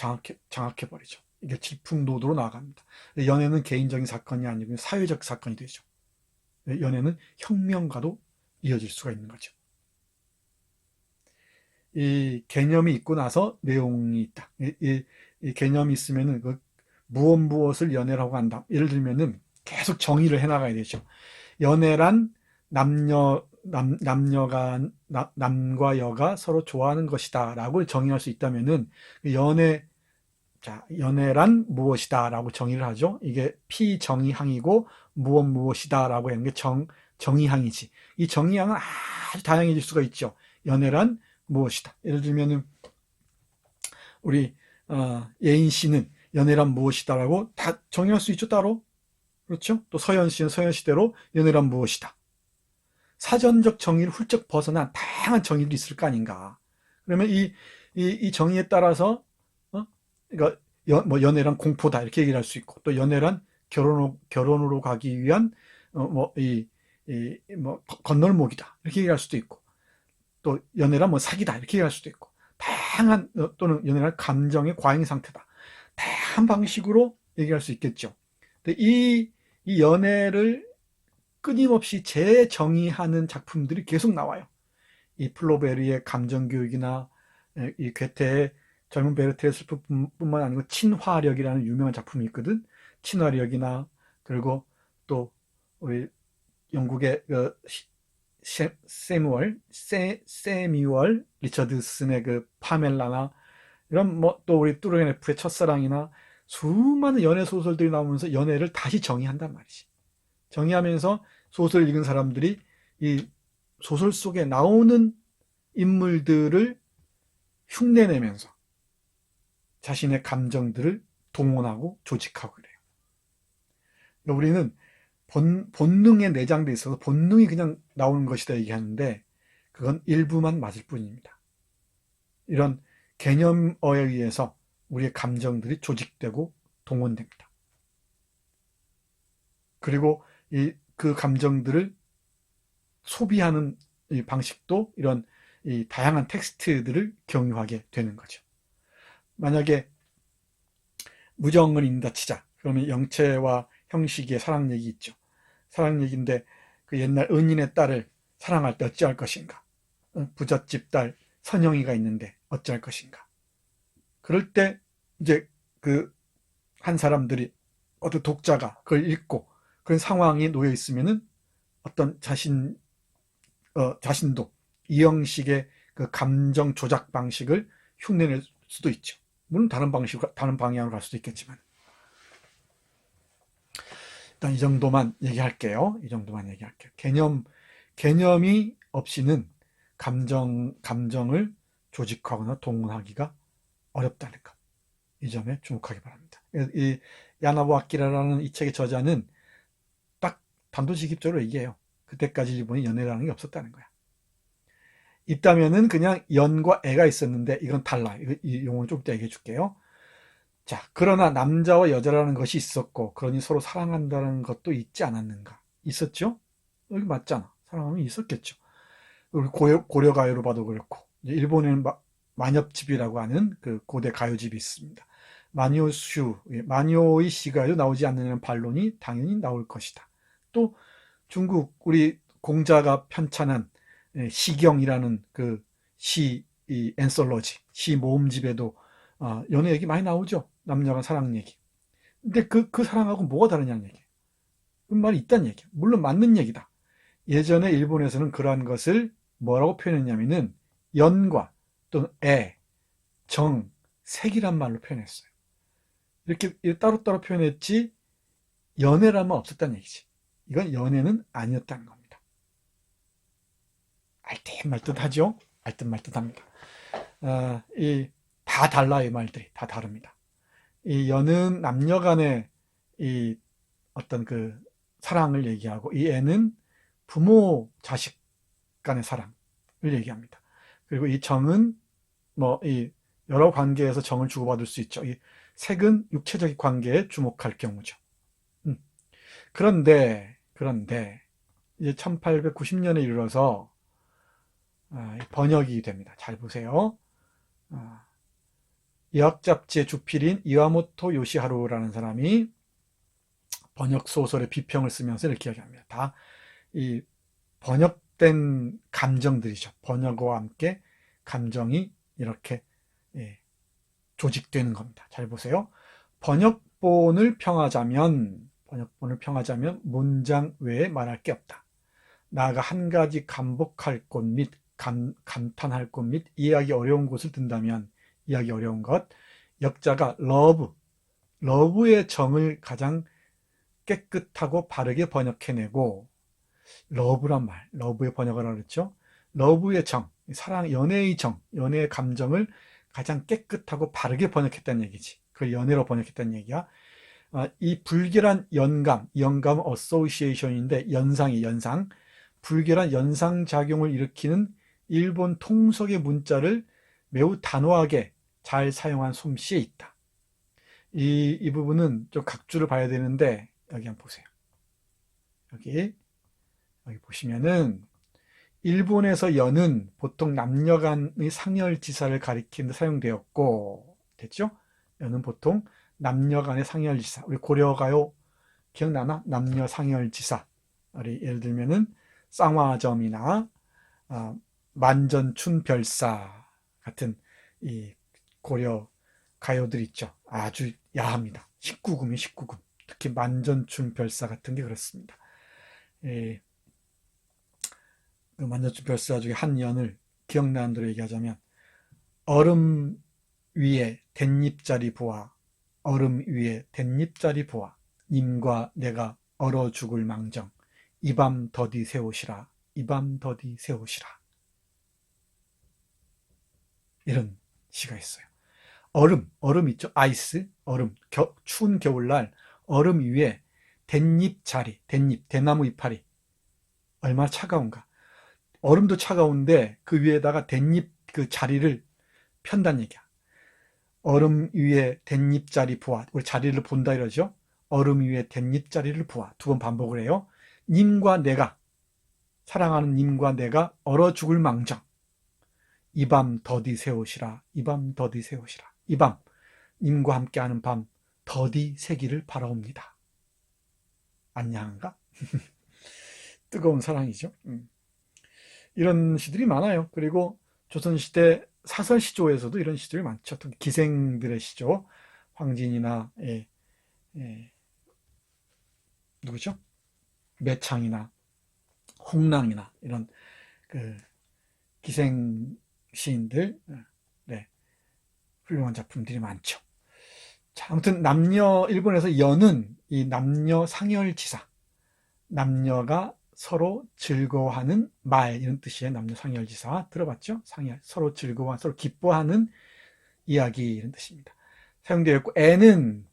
장악해버리죠. 이게 질풍노도로 나아갑니다. 연애는 개인적인 사건이 아니고 사회적 사건이 되죠. 연애는 혁명과도 이어질 수가 있는 거죠. 이 개념이 있고 나서 내용이 있다. 이 개념이 있으면은 무엇을 연애라고 한다. 예를 들면은 계속 정의를 해나가야 되죠. 연애란 남과 여가 서로 좋아하는 것이다 라고 정의할 수 있다면은 연애란 무엇이다 라고 정의를 하죠. 이게 피정의항이고 무엇이다 라고 하는 게 정의항이지. 이 정의항은 아주 다양해질 수가 있죠. 연애란 무엇이다. 예를 들면은 우리 예인 씨는 연애란 무엇이다 라고 다 정의할 수 있죠, 따로. 그렇죠? 또 서현 씨는 서현 씨대로 연애란 무엇이다. 사전적 정의를 훌쩍 벗어난 다양한 정의들이 있을 거 아닌가. 그러면 이 정의에 따라서, 그러니까 연애란 공포다 이렇게 얘기를 할 수 있고, 또 연애란 결혼으로 가기 위한 건널목이다 이렇게 얘기할 수도 있고, 또 연애란 사기다 이렇게 얘기할 수도 있고, 다양한, 또는 연애란 감정의 과잉 상태다, 다양한 방식으로 얘기할 수 있겠죠. 근데 이 연애를 끊임없이 재정의하는 작품들이 계속 나와요. 이 플로베르의 감정교육이나 이 괴테의 젊은 베르테르의 슬픔뿐만 아니고 친화력이라는 유명한 작품이 있거든. 친화력이나, 그리고 또 우리 영국의 세뮤얼 리처드슨의 파멜라나, 이런 또 우리 뚜르네프의 첫사랑이나 수많은 연애 소설들이 나오면서 연애를 다시 정의한단 말이지. 정의하면서 소설을 읽은 사람들이 이 소설 속에 나오는 인물들을 흉내내면서 자신의 감정들을 동원하고 조직하고 그래요. 그러니까 우리는 본능에 내장돼 있어서 본능이 그냥 나오는 것이다 얘기하는데, 그건 일부만 맞을 뿐입니다. 이런 개념어에 의해서 우리의 감정들이 조직되고 동원됩니다. 그리고 그 감정들을 소비하는 이 방식도 이런 이 다양한 텍스트들을 경유하게 되는 거죠. 만약에 무정을 읽는다 치자. 그러면 영체와 형식의 사랑 얘기 있죠. 사랑 얘기인데, 그 옛날 은인의 딸을 사랑할 때 어찌할 것인가. 부잣집 딸 선영이가 있는데 어찌할 것인가. 그럴 때 이제 한 사람들이, 어떤 독자가 그걸 읽고 그런 상황에 놓여 있으면은 어떤 자신도 이 형식의 그 감정 조작 방식을 흉내낼 수도 있죠. 물론 다른 방향으로 갈 수도 있겠지만. 일단 이 정도만 얘기할게요. 개념이 없이는 감정을 조직하거나 동원하기가 어렵다는 것. 이 점에 주목하기 바랍니다. 이 야나부 아키라라는 이 책의 저자는 딱 단도직입적으로 얘기해요. 그때까지 일본에 연애라는 게 없었다는 거야. 있다면은 그냥 연과 애가 있었는데 이건 달라. 이 용어는 좀 이따 얘기해 줄게요. 자, 그러나 남자와 여자라는 것이 있었고, 그러니 서로 사랑한다는 것도 있지 않았는가? 있었죠? 여기 맞잖아. 사랑하면 있었겠죠. 우리 고려 가요로 봐도 그렇고, 일본에는 만엽집이라고 하는 그 고대 가요집이 있습니다. 마녀의 시가에도 나오지 않는 반론이 당연히 나올 것이다. 또 중국 우리 공자가 편찬한 시경이라는 그 시 이 앤솔로지, 시 모음집에도 연애 얘기 많이 나오죠. 남녀 간 사랑 얘기. 근데 그 사랑하고 뭐가 다르냐는 얘기. 그 말이 있다는 얘기. 물론 맞는 얘기다. 예전에 일본에서는 그러한 것을 뭐라고 표현했냐면은 연과 또는 정, 색이란 말로 표현했어요. 이렇게 따로따로 표현했지 연애란 말 없었다는 얘기지. 이건 연애는 아니었다는 겁니다. 알듯말듯하죠? 알듯말듯합니다. 다 달라요. 이 말들이 다 다릅니다. 이 연은 남녀 간의 이 어떤 그 사랑을 얘기하고, 이 애는 부모 자식 간의 사랑을 얘기합니다. 그리고 이 정은 뭐 이 여러 관계에서 정을 주고받을 수 있죠. 이 색은 육체적 관계에 주목할 경우죠. 그런데 이제 1890년에 이르러서 번역이 됩니다. 잘 보세요. 여학 잡지의 주필인 이와모토 요시하루라는 사람이 번역 소설의 비평을 쓰면서 이렇게 이야기합니다. 다 이 번역된 감정들이죠. 번역어와 함께 감정이 이렇게 조직되는 겁니다. 잘 보세요. 번역본을 평하자면 문장 외에 말할 게 없다. 나아가 한 가지 감복할 곳 및 감탄할 곳 및 이해하기 어려운 곳을 든다면, 이해하기 어려운 것, 역자가 러브의 정을 가장 깨끗하고 바르게 번역해내고, 러브란 말, 러브의 번역을 하랬죠. 러브의 정, 사랑, 연애의 정, 연애의 감정을 가장 깨끗하고 바르게 번역했다는 얘기지. 그걸 연애로 번역했다는 얘기야. 이 불결한 영감은 어소시에이션인데, 연상, 불결한 연상작용을 일으키는 일본 통속의 문자를 매우 단호하게 잘 사용한 솜씨에 있다. 이 부분은 좀 각주를 봐야 되는데, 여기 한번 보세요. 여기 보시면은, 일본에서 연은 보통 남녀 간의 상열지사를 가리키는 데 사용되었고, 됐죠? 연은 보통 남녀 간의 상열지사. 우리 고려가요 기억나나? 남녀 상열지사. 우리 예를 들면은 쌍화점이나 만전춘별사 같은 이 고려 가요들 있죠. 아주 야합니다. 19금이 19금. 특히 만전춘별사 같은 게 그렇습니다. 그 만전춘별사 중에 한 연을 기억나는 대로 얘기하자면, 얼음 위에 댄잎자리 보아, 얼음 위에 댄잎자리 보아, 님과 내가 얼어 죽을 망정, 이 밤 더디 새옷이라, 이 밤 더디 새옷이라. 이런 시가 있어요. 얼음 있죠? 아이스, 얼음. 추운 겨울날 얼음 위에 댄잎자리, 대나무 이파리. 얼마나 차가운가. 얼음도 차가운데 그 위에다가 댄잎 그 자리를 편단 얘기야. 얼음 위에 댄잎자리 보아. 우리 자리를 본다 이러죠. 얼음 위에 댄잎자리를 보아. 두 번 반복을 해요. 님과 내가, 사랑하는 님과 내가 얼어 죽을 망정, 이 밤 더디 새옷이라, 이 밤 더디 새옷이라. 이 밤, 님과 함께하는 밤 더디 새기를 바라옵니다. 안녕한가? 뜨거운 사랑이죠. 이런 시들이 많아요. 그리고 조선시대 사설시조에서도 이런 시들이 많죠. 특히 기생들의 시조, 황진이나 누구죠? 매창이나 홍랑이나 이런 그 기생 시인들, 훌륭한 작품들이 많죠. 자, 아무튼 일본에서 연은 이 남녀 상열지사, 남녀가 서로 즐거워하는 말, 이런 뜻이에요. 남녀 상열지사 들어봤죠? 상열, 서로 즐거워하는, 서로 기뻐하는 이야기, 이런 뜻입니다. 사용되어 있고, 애는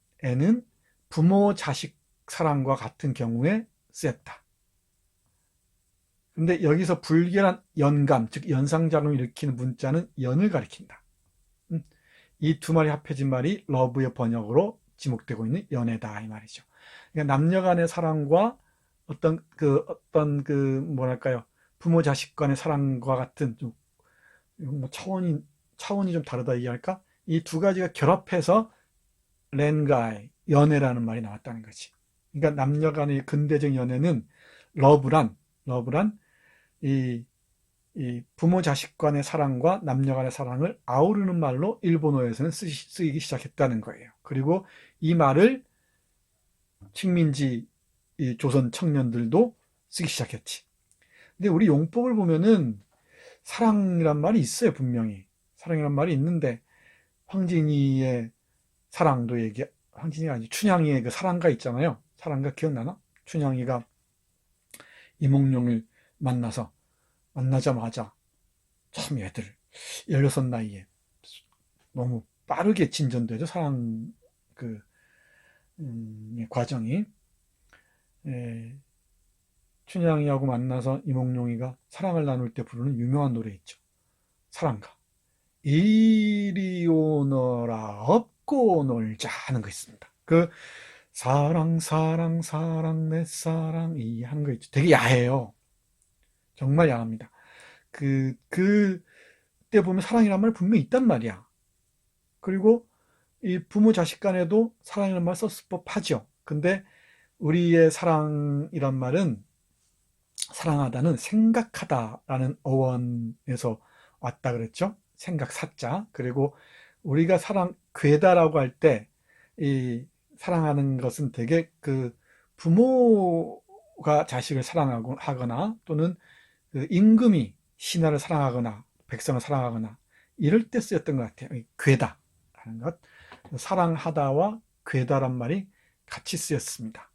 부모 자식 사랑과 같은 경우에 쓰였다. 근데 여기서 불결한 연감, 즉 연상작용을 일으키는 문자는 연을 가리킨다. 이 두 말이 합해진 말이 러브의 번역으로 지목되고 있는 연애다, 이 말이죠. 그러니까 남녀 간의 사랑과 어떤 뭐랄까요, 부모 자식 간의 사랑과 같은 좀 차원이 좀 다르다 얘기할까? 이 두 가지가 결합해서 렌가이, 연애라는 말이 나왔다는 거지. 그러니까 남녀 간의 근대적 연애는 러브란 이 이 부모 자식 간의 사랑과 남녀 간의 사랑을 아우르는 말로 일본어에서는 쓰이기 시작했다는 거예요. 그리고 이 말을 식민지 조선 청년들도 쓰기 시작했지. 근데 우리 용법을 보면은 사랑이란 말이 있어요, 분명히. 사랑이란 말이 있는데 황진이의 사랑도 황진이가 아니지, 춘향이의 그 사랑가 있잖아요. 사랑가 기억나나? 춘향이가 이몽룡을 만나자마자 참 얘들 16 나이에 너무 빠르게 진전되죠. 사랑 그 과정이. 춘향이하고 만나서 이몽룡이가 사랑을 나눌 때 부르는 유명한 노래 있죠. 사랑가. 이리 오너라 업고 놀자 하는 거 있습니다. 그 사랑 사랑 사랑 내 사랑 이 하는 거 있죠. 되게 야해요. 정말 야합니다. 그때 보면 사랑이란 말 분명히 있단 말이야. 그리고 이 부모 자식 간에도 사랑이란 말 썼을 법하죠. 근데 우리의 사랑이란 말은 사랑하다는 생각하다라는 어원에서 왔다 그랬죠. 생각 사자. 그리고 우리가 괴다라고 할 때 이 사랑하는 것은 되게 그 부모가 자식을 사랑하거나 또는 그 임금이 신하를 사랑하거나 백성을 사랑하거나 이럴 때 쓰였던 것 같아요. 괴다 하는 것. 사랑하다와 괴다란 말이 같이 쓰였습니다.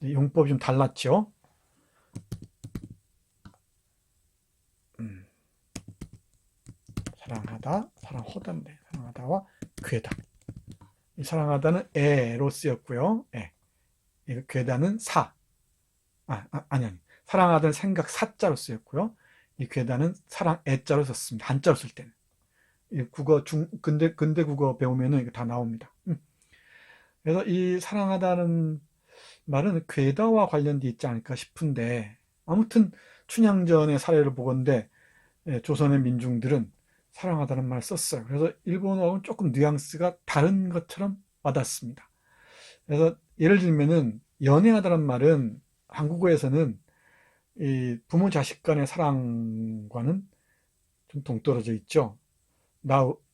용법이 좀 달랐죠. 사랑하다, 사랑하다인데 사랑하다와 괴다. 이 사랑하다는 애로 쓰였고요. 괴다는 아니. 사랑하다는 생각 사자로 쓰였고요. 이 괴다는 사랑 애자로 썼습니다. 한자로 쓸 때는. 이 근대 국어 배우면은 이거 다 나옵니다. 그래서 이 사랑하다는 말은 괴다와 관련돼 있지 않을까 싶은데, 아무튼 춘향전의 사례를 보건대 조선의 민중들은 사랑하다는 말을 썼어요. 그래서 일본어하고는 조금 뉘앙스가 다른 것처럼 와닿습니다. 그래서 예를 들면은 연애하다는 말은 한국어에서는 이 부모 자식 간의 사랑과는 좀 동떨어져 있죠.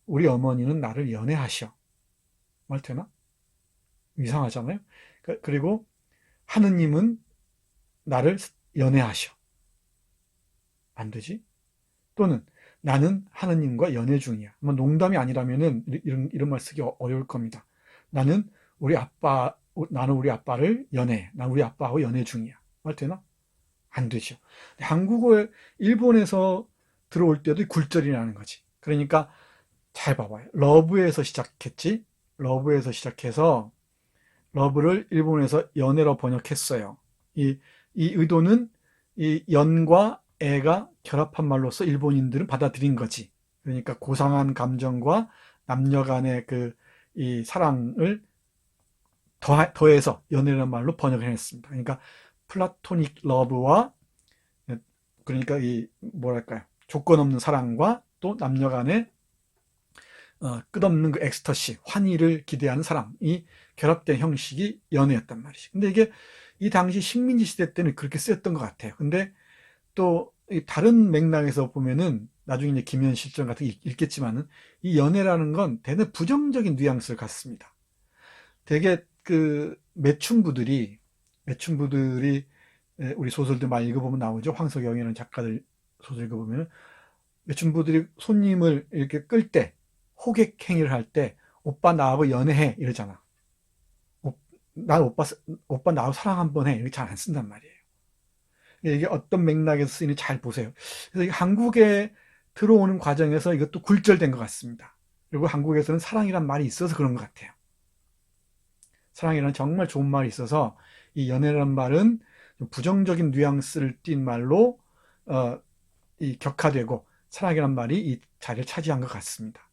우리 어머니는 나를 연애하셔. 말 되나? 이상하잖아요. 그리고 하느님은 나를 연애하셔. 안 되지? 또는 나는 하느님과 연애 중이야. 뭐 농담이 아니라면은 이런 말 쓰기 어려울 겁니다. 나는 우리 아빠를 연애해. 난 우리 아빠하고 연애 중이야. 말 되나? 안 되죠. 한국어에 일본에서 들어올 때도 굴절이라는 거지. 그러니까 잘 봐봐요. 러브에서 시작했지. 러브에서 시작해서 러브를 일본에서 연애로 번역했어요. 이 의도는 이 연과 애가 결합한 말로서 일본인들은 받아들인 거지. 그러니까 고상한 감정과 남녀 간의 이 사랑을 더해서 연애라는 말로 번역을 했습니다. 그러니까 플라토닉 러브와, 그러니까 뭐랄까요, 조건 없는 사랑과 또 남녀 간의 끝없는 그 엑스터시, 환희를 기대하는 사랑이 결합된 형식이 연애였단 말이지. 근데 이게 이 당시 식민지 시대 때는 그렇게 쓰였던 것 같아요. 근데 또 다른 맥락에서 보면은 나중에 이제 김현실전 같은 게 읽겠지만은 이 연애라는 건 대단히 부정적인 뉘앙스를 갖습니다. 되게 매춘부들이 우리 소설들 많이 읽어보면 나오죠. 황석영이라는 작가들 소설 읽어보면 매춘부들이 손님을 이렇게 끌 때, 호객 행위를 할 때 오빠 나하고 연애해 이러잖아. 난 오빠 나하고 사랑 한번 해 이렇게 잘 안 쓴단 말이에요. 이게 어떤 맥락에서 쓰이는지 잘 보세요. 그래서 한국에 들어오는 과정에서 이것도 굴절된 것 같습니다. 그리고 한국에서는 사랑이란 말이 있어서 그런 것 같아요. 사랑이란 정말 좋은 말이 있어서 이 연애라는 말은 부정적인 뉘앙스를 띤 말로 격화되고 사랑이란 말이 이 자리를 차지한 것 같습니다.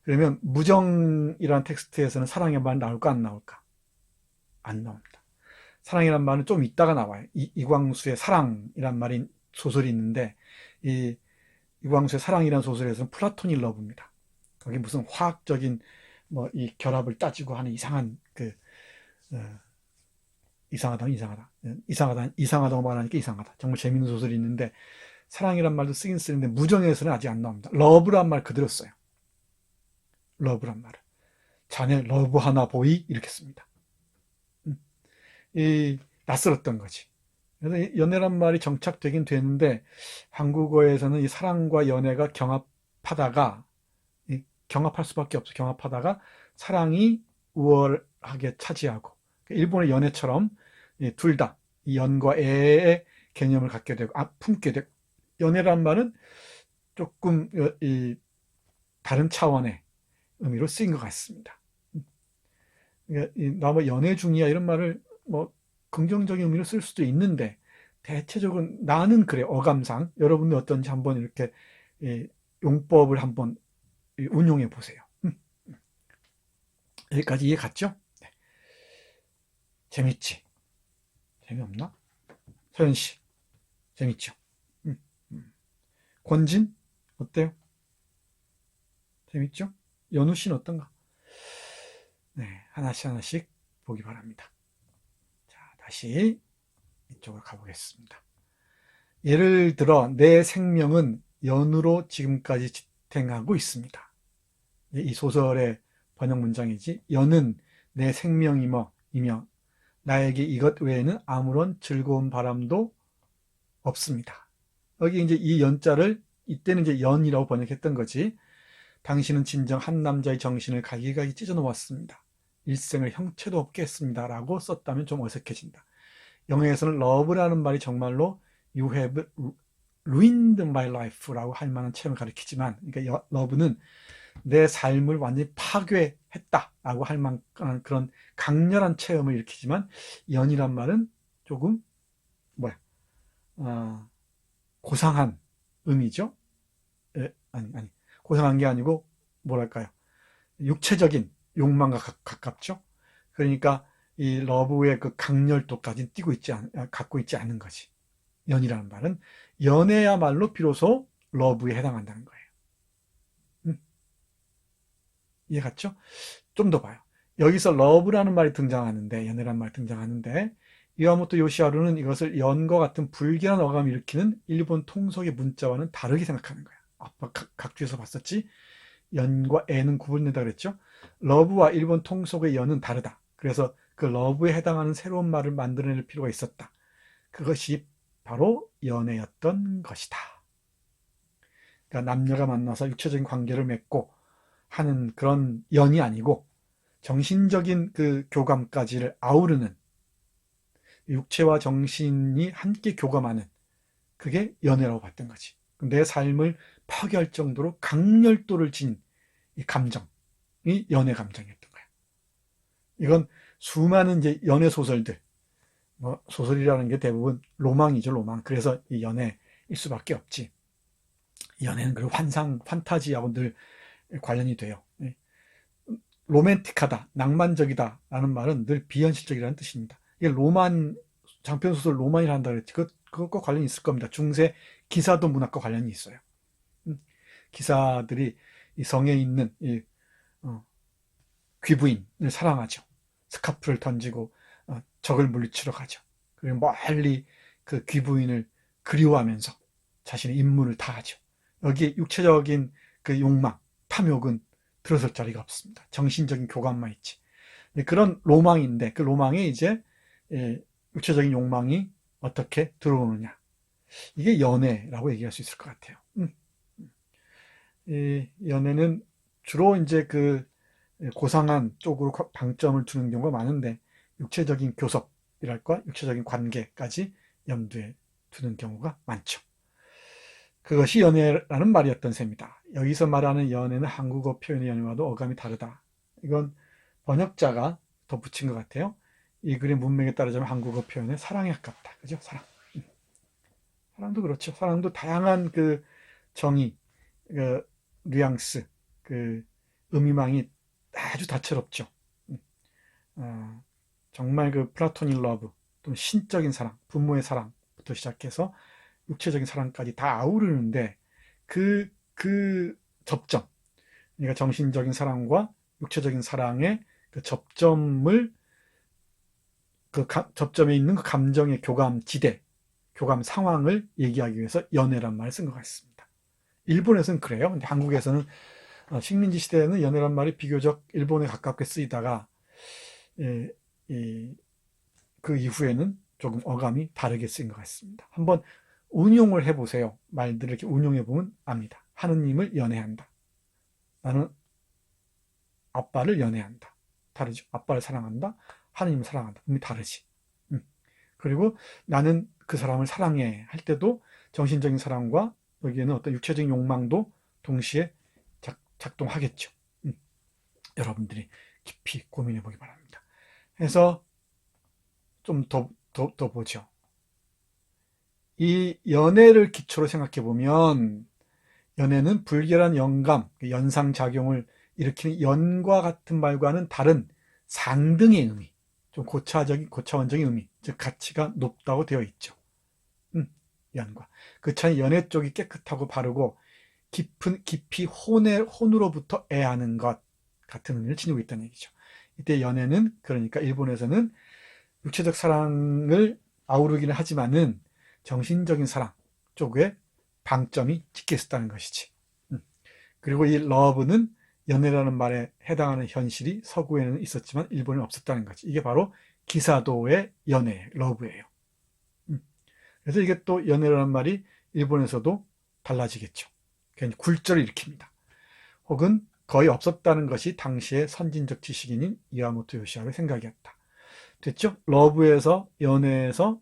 그러면 무정이라는 텍스트에서는 사랑의 말 나올까 안 나올까? 안 나옵니다. 사랑이란 말은 좀 이따가 나와요. 이광수의 사랑이란 말인 소설이 있는데 이광수의 사랑이라는 소설에서는 플라토닉 러브입니다. 거기 무슨 화학적인 이 결합을 따지고 하는 이상한 이상하다고 말하니까 이상하다. 정말 재밌는 소설이 있는데 사랑이란 말도 쓰긴 쓰는데 무정에서는 아직 안 나옵니다. 러브란 말 그대로 써요. 러브란 말을. 자네 러브 하나 보이? 이렇게 씁니다. 이 낯설었던 거지. 그래서 연애란 말이 정착되긴 되는데 한국어에서는 이 사랑과 연애가 경합하다가 경합할 수밖에 없어. 경합하다가 사랑이 우월하게 차지하고 일본의 연애처럼 둘 다 연과 애의 개념을 갖게 되고 품게 되고 연애란 말은 조금 다른 차원의 의미로 쓰인 것 같습니다. 나뭐 연애 중이야 이런 말을 뭐 긍정적인 의미로 쓸 수도 있는데 대체적으로 나는 그래 어감상 여러분들 어떤지 한번 이렇게 용법을 한번 운용해 보세요. 여기까지 이해 갔죠? 네. 재밌지? 재미없나? 서현씨 재밌죠? 권진 어때요? 재밌죠? 연우씨는 어떤가? 네, 하나씩 보기 바랍니다. 자, 다시 이쪽으로 가보겠습니다. 예를 들어 내 생명은 연으로 지금까지 지탱하고 있습니다. 이 소설의 번역 문장이지. 연은 내 생명이며 나에게 이것 외에는 아무런 즐거운 바람도 없습니다. 여기 이제 이 연자를 이때는 이제 연이라고 번역했던 거지. 당신은 진정 한 남자의 정신을 갈기갈기 찢어 놓았습니다. 일생을 형체도 없게 했습니다. 라고 썼다면 좀 어색해진다. 영어에서는 love라는 말이 정말로 you have ruined my life 라고 할 만한 체험을 가리키지만, 그러니까 love는 내 삶을 완전히 파괴했다 라고 할 만한 그런 강렬한 체험을 일으키지만, 연이란 말은 조금 고상한 의미죠. 아니 고상한 게 아니고 뭐랄까요, 육체적인 욕망과 가깝죠. 그러니까 이 러브의 그 강렬도까지는 갖고 있지 않은 거지. 연이라는 말은 연애야말로 비로소 러브에 해당한다는 거예요. 이해 갔죠? 좀 더 봐요. 여기서 러브라는 말이 등장하는데, 연애라는 말이 등장하는데, 이와모토 요시하루는 이것을 연과 같은 불길한 어감을 일으키는 일본 통속의 문자와는 다르게 생각하는 거야. 아까 각주에서 봤었지? 연과 애는 구분된다 그랬죠? 러브와 일본 통속의 연은 다르다. 그래서 그 러브에 해당하는 새로운 말을 만들어낼 필요가 있었다. 그것이 바로 연애였던 것이다. 그러니까 남녀가 만나서 육체적인 관계를 맺고 하는 그런 연이 아니고 정신적인 그 교감까지를 아우르는, 육체와 정신이 함께 교감하는, 그게 연애라고 봤던 거지. 내 삶을 파괴할 정도로 강렬도를 지닌 이 감정이 연애 감정이었던 거야. 이건 수많은 이제 연애 소설들, 소설이라는 게 대부분 로망이죠, 로망. 그래서 이 연애일 수밖에 없지. 연애는 그리고 환상, 판타지하고 늘 관련이 돼요. 로맨틱하다, 낭만적이다 라는 말은 늘 비현실적이라는 뜻입니다. 이게 장편소설 로만이라 한다 그랬지. 그것과 관련이 있을 겁니다. 중세 기사도 문학과 관련이 있어요. 기사들이 이 성에 있는 귀부인을 사랑하죠. 스카프를 던지고 적을 물리치러 가죠. 그리고 멀리 그 귀부인을 그리워하면서 자신의 임무를 다하죠. 여기에 육체적인 그 욕망, 탐욕은 들어설 자리가 없습니다. 정신적인 교감만 있지. 그런 로망인데, 그 로망에 이제 육체적인 욕망이 어떻게 들어오느냐. 이게 연애라고 얘기할 수 있을 것 같아요. 이 연애는 주로 이제 그 고상한 쪽으로 방점을 두는 경우가 많은데, 육체적인 교섭이랄까, 육체적인 관계까지 염두에 두는 경우가 많죠. 그것이 연애라는 말이었던 셈이다. 여기서 말하는 연애는 한국어 표현의 연애와도 어감이 다르다. 이건 번역자가 덧붙인 것 같아요. 이 글의 문맥에 따르자면 한국어 표현의 사랑에 가깝다. 그죠? 사랑. 사랑도 그렇죠. 사랑도 다양한 그 정의, 그 뉘앙스, 그 의미망이 아주 다채롭죠. 정말 그 플라토닉 러브, 또 신적인 사랑, 부모의 사랑부터 시작해서 육체적인 사랑까지 다 아우르는데, 그 접점, 그러니까 정신적인 사랑과 육체적인 사랑의 그 접점을, 접점에 있는 그 감정의 교감 지대, 교감 상황을 얘기하기 위해서 연애란 말을 쓴 것 같습니다. 일본에서는 그래요. 근데 한국에서는 식민지 시대에는 연애란 말이 비교적 일본에 가깝게 쓰이다가 예, 그 이후에는 조금 어감이 다르게 쓰인 것 같습니다. 한번 운용을 해보세요. 말들을 이렇게 운용해보면 압니다. 하느님을 연애한다. 나는 아빠를 연애한다. 다르죠. 아빠를 사랑한다. 하느님을 사랑한다. 분명히 다르지. 그리고 나는 그 사람을 사랑해 할 때도 정신적인 사랑과 여기에는 어떤 육체적인 욕망도 동시에 작동하겠죠. 여러분들이 깊이 고민해 보기 바랍니다. 해서 좀 더 보죠. 이 연애를 기초로 생각해 보면 연애는 불결한 영감, 연상작용을 일으키는 연과 같은 말과는 다른 상등의 의미, 좀 고차원적인 의미, 즉 가치가 높다고 되어 있죠. 연과. 그 차이 연애 쪽이 깨끗하고 바르고 깊이 혼으로부터 애하는 것 같은 의미를 지니고 있다는 얘기죠. 이때 연애는 그러니까 일본에서는 육체적 사랑을 아우르기는 하지만은 정신적인 사랑 쪽에 방점이 찍혀 있었다는 것이지. 그리고 이 러브는 연애라는 말에 해당하는 현실이 서구에는 있었지만 일본에는 없었다는 거지. 이게 바로 기사도의 연애, 러브예요. 그래서 이게 또 연애라는 말이 일본에서도 달라지겠죠. 괜히 굴절을 일으킵니다. 혹은 거의 없었다는 것이 당시의 선진적 지식인인 이와모토 요시하루의 생각이었다. 됐죠? 러브에서 연애에서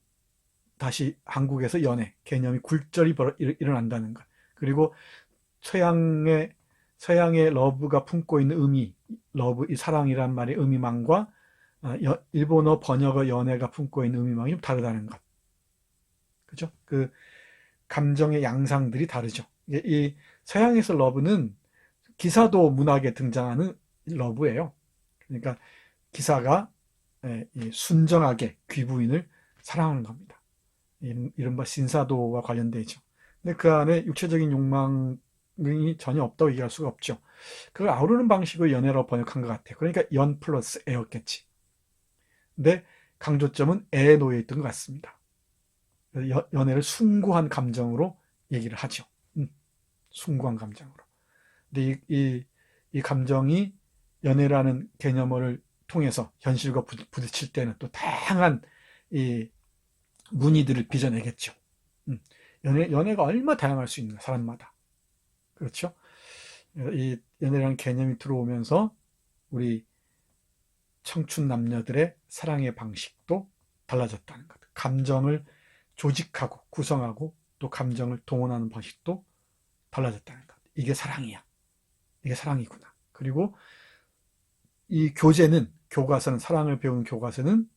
다시 한국에서 연애 개념이 굴절이 일어난다는 것. 그리고 서양의 러브가 품고 있는 의미, 러브, 이 사랑이란 말의 의미망과 일본어 번역어 연애가 품고 있는 의미망이 좀 다르다는 것. 그죠? 그 감정의 양상들이 다르죠. 이 서양에서 러브는 기사도 문학에 등장하는 러브예요. 그러니까 기사가 순정하게 귀부인을 사랑하는 겁니다. 이른바 신사도와 관련되죠. 근데 그 안에 육체적인 욕망이 전혀 없다고 얘기할 수가 없죠. 그걸 아우르는 방식으로 연애로 번역한 것 같아요. 그러니까 연 플러스 애였겠지. 근데 강조점은 애에 놓여 있던 것 같습니다. 연애를 숭고한 감정으로 얘기를 하죠. 숭고한 감정으로. 근데 이 감정이 연애라는 개념을 통해서 현실과 부딪힐 때는 또 다양한 이 문의들을 빚어내겠죠. 연애가 얼마나 다양할 수 있는가, 사람마다. 그렇죠? 이 연애라는 개념이 들어오면서 우리 청춘 남녀들의 사랑의 방식도 달라졌다는 것. 감정을 조직하고 구성하고 또 감정을 동원하는 방식도 달라졌다는 것. 이게 사랑이야. 이게 사랑이구나. 그리고 이 교과서는 사랑을 배우는 교과서는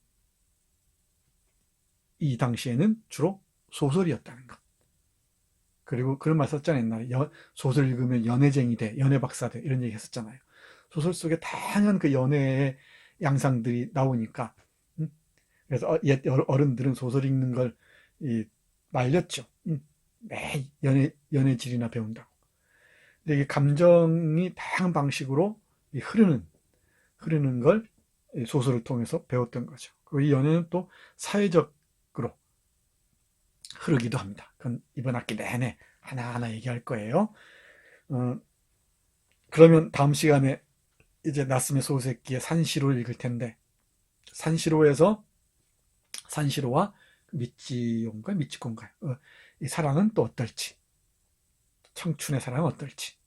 이 당시에는 주로 소설이었다는 것. 그리고 그런 말 썼잖아요. 옛날에 소설 읽으면 연애쟁이 돼, 연애 박사 돼, 이런 얘기 했었잖아요. 소설 속에 다양한 그 연애의 양상들이 나오니까 그래서 옛 어른들은 소설 읽는 걸 말렸죠. 매일 연애질이나 배운다고. 근데 이게 감정이 다양한 방식으로 흐르는 걸 소설을 통해서 배웠던 거죠. 그리고 이 연애는 또 사회적으로 흐르기도 합니다. 그건 이번 학기 내내 하나하나 얘기할 거예요. 그러면 다음 시간에 이제 나스메 소세키의 산시로를 읽을 텐데, 산시로와 미치콘가요? 이 사랑은 또 어떨지, 청춘의 사랑은 어떨지,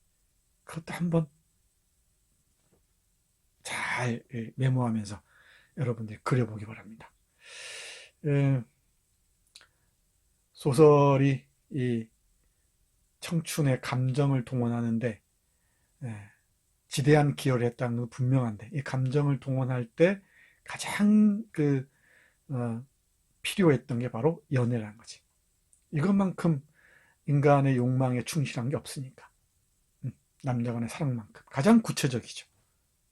그것도 한번 잘 메모하면서 여러분들이 그려보기 바랍니다. 소설이 이 청춘의 감정을 동원하는데 지대한 기여를 했다는 건 분명한데, 이 감정을 동원할 때 가장 필요했던 게 바로 연애라는 거지. 이것만큼 인간의 욕망에 충실한 게 없으니까. 남자 간의 사랑만큼 가장 구체적이죠.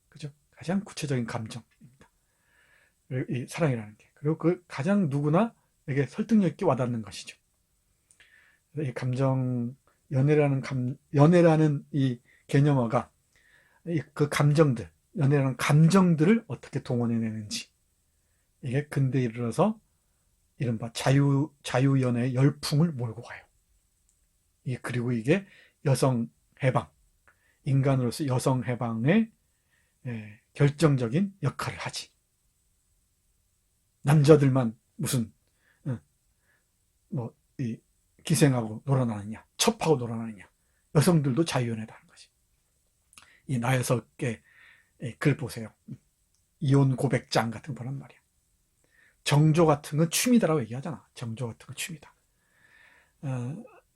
그죠? 가장 구체적인 감정입니다. 이 사랑이라는 게. 그리고 그 가장 누구나에게 설득력 있게 와닿는 것이죠. 이 감정, 연애라는 이 개념어가 그 감정들, 연애라는 감정들을 어떻게 동원해내는지, 이게 근대에 이르러서 이른바 자유연애의 열풍을 몰고 가요. 그리고 이게 여성 해방, 인간으로서 여성 해방의 결정적인 역할을 하지. 남자들만 무슨 기생하고 놀아나느냐, 첩하고 놀아나느냐. 여성들도 자유연애다는 거지. 이 나혜석의 글 보세요. 이혼 고백장 같은 거란 말이야. 정조 같은 건 취미다라고 얘기하잖아. 정조 같은 건 취미다.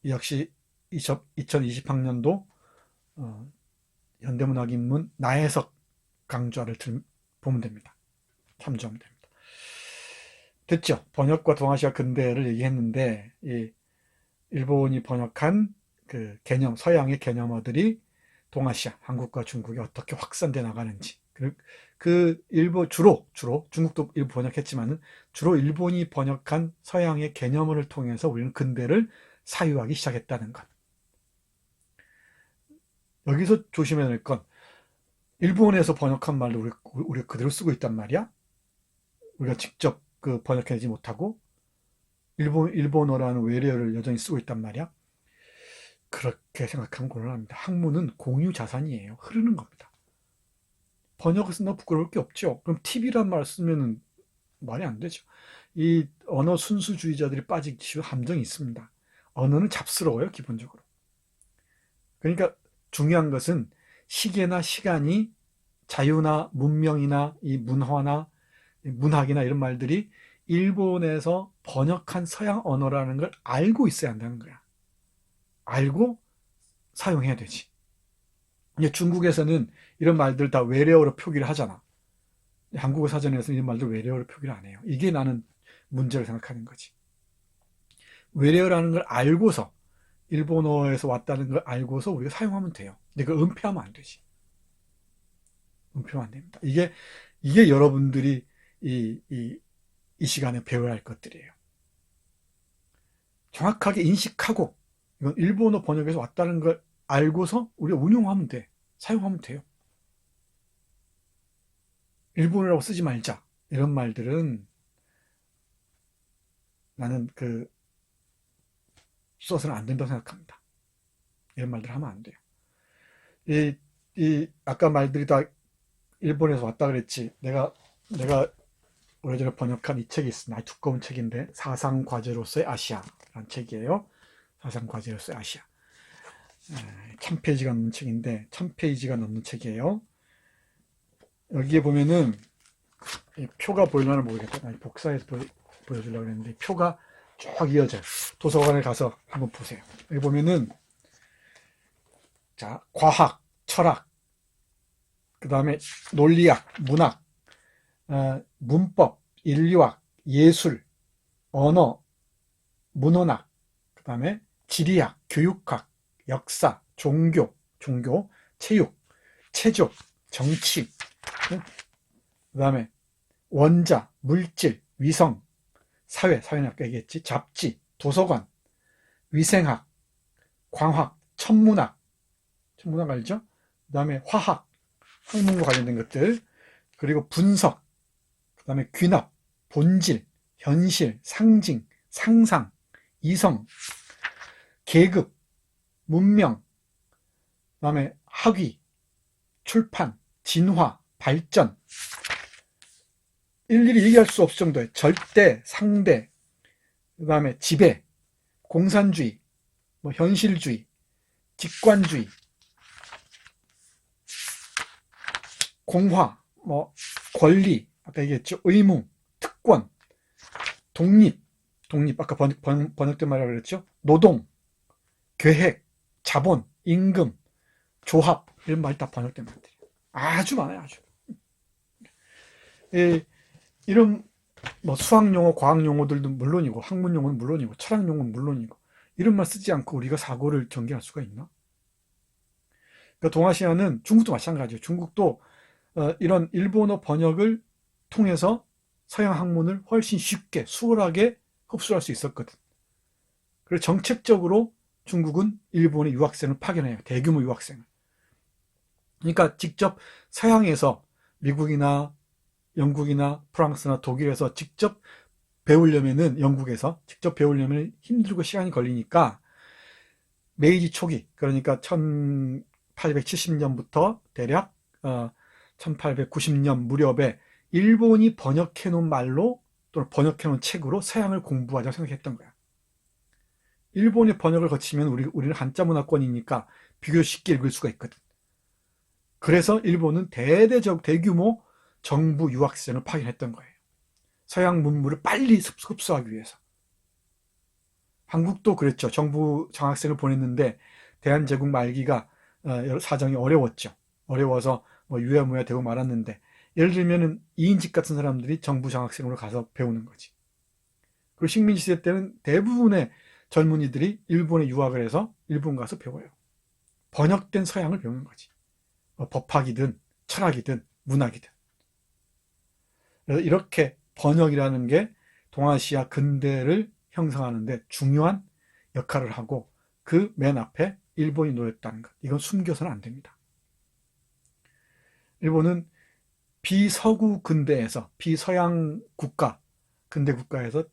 역시 2020학년도 현대문학인문 나혜석 강좌를 보면 됩니다. 참조하면 됩니다. 됐죠? 번역과 동아시아 근대를 얘기했는데, 일본이 번역한 그 개념, 서양의 개념어들이 동아시아, 한국과 중국에 어떻게 확산돼 나가는지, 주로 중국도 일부 번역했지만은 주로 일본이 번역한 서양의 개념어를 통해서 우리는 근대를 사유하기 시작했다는 것. 여기서 조심해야 될 건, 일본에서 번역한 말로 우리가 그대로 쓰고 있단 말이야. 우리가 직접 번역하지 못하고 일본어라는 외래어를 여전히 쓰고 있단 말이야. 그렇게 생각하면 곤란합니다. 학문은 공유 자산이에요. 흐르는 겁니다. 번역을 쓴다고 부끄러울 게 없죠. 그럼 TV란 말 쓰면은 말이 안 되죠. 이 언어 순수주의자들이 빠지기 함정이 있습니다. 언어는 잡스러워요, 기본적으로. 그러니까 중요한 것은 시계나 시간이 자유나 문명이나 이 문화나 문학이나 이런 말들이 일본에서 번역한 서양 언어라는 걸 알고 있어야 한다는 거야. 알고 사용해야 되지. 이제 중국에서는 이런 말들 다 외래어로 표기를 하잖아. 한국어 사전에서는 이런 말들 외래어로 표기를 안 해요. 이게 나는 문제를 생각하는 거지. 외래어라는 걸 알고서, 일본어에서 왔다는 걸 알고서 우리가 사용하면 돼요. 근데 그걸 은폐하면 안 되지. 은폐하면 안 됩니다. 이게 여러분들이 이 시간에 배워야 할 것들이에요. 정확하게 인식하고, 이건 일본어 번역에서 왔다는 걸 알고서 우리가 운용하면 돼. 사용하면 돼요. 일본어라고 쓰지 말자. 이런 말들은 나는 써서는 안 된다고 생각합니다. 이런 말들 하면 안 돼요. 아까 말들이 다 일본에서 왔다 그랬지. 내가 오래전에 번역한 이 책이 있습니다. 두꺼운 책인데, 사상과제로서의 아시아라는 책이에요. 사상과제로서의 아시아. 1000페이지가 넘는 책인데, 1000페이지가 넘는 책이에요. 여기에 보면은 표가 보이려나 모르겠다. 복사해서 보여주려고 했는데 표가 쭉 이어져요. 도서관에 가서 한번 보세요. 여기 보면은 자, 과학, 철학, 그 다음에 논리학, 문학, 문법, 인류학, 예술, 언어, 문헌학, 그 다음에 지리학, 교육학, 역사, 종교, 체육, 체조, 정치, 그 다음에 원자, 물질, 위성, 사회는 아까 얘기했지, 잡지, 도서관, 위생학, 광학, 천문학 알죠? 그 다음에 화학, 학문과 관련된 것들, 그리고 분석, 그 다음에 귀납, 본질, 현실, 상징, 상상, 이성, 계급, 문명, 그 다음에 학위, 출판, 진화, 발전, 일일이 얘기할 수 없을 정도의 절대, 상대, 그 다음에 지배, 공산주의, 현실주의, 직관주의, 공화, 권리, 아까 얘기했죠. 의무, 특권, 독립, 아까 번역된 말이라고 그랬죠. 노동, 계획, 자본, 임금, 조합, 이런 말이 다 번역된 말들이에요. 아주 많아요, 아주. 이런 수학 용어, 과학 용어들도 물론이고, 학문 용어는 물론이고, 철학 용어는 물론이고, 이런 말 쓰지 않고 우리가 사고를 전개할 수가 있나? 그러니까 동아시아는, 중국도 마찬가지예요. 중국도 이런 일본어 번역을 통해서 서양 학문을 훨씬 쉽게, 수월하게 흡수할 수 있었거든. 그래서 정책적으로 중국은 일본의 유학생을 파견해요. 대규모 유학생을. 그러니까 직접 서양에서, 미국이나 영국이나 프랑스나 독일에서 직접 배우려면은 영국에서 직접 배우려면 힘들고 시간이 걸리니까 메이지 초기, 그러니까 1870년부터 대략 1890년 무렵에 일본이 번역해 놓은 말로 또는 번역해 놓은 책으로 서양을 공부하자고 생각했던 거야. 일본의 번역을 거치면 우리는 한자 문화권이니까 비교적 쉽게 읽을 수가 있거든. 그래서 일본은 대규모 정부 유학생을 파견했던 거예요. 서양 문물을 빨리 흡수하기 위해서. 한국도 그랬죠. 정부 장학생을 보냈는데 대한제국 말기가 사정이 어려웠죠. 어려워서 뭐 유야무야 되고 말았는데, 예를 들면은 이인직 같은 사람들이 정부 장학생으로 가서 배우는 거지. 그리고 식민지 시대 때는 대부분의 젊은이들이 일본에 유학을 해서 일본 가서 배워요. 번역된 서양을 배우는 거지. 법학이든 철학이든 문학이든. 그래서 이렇게 번역이라는 게 동아시아 근대를 형성하는데 중요한 역할을 하고, 그 맨 앞에 일본이 놓였다는 것, 이건 숨겨서는 안 됩니다. 일본은 비서구 근대에서, 비서양 국가, 근대 국가에서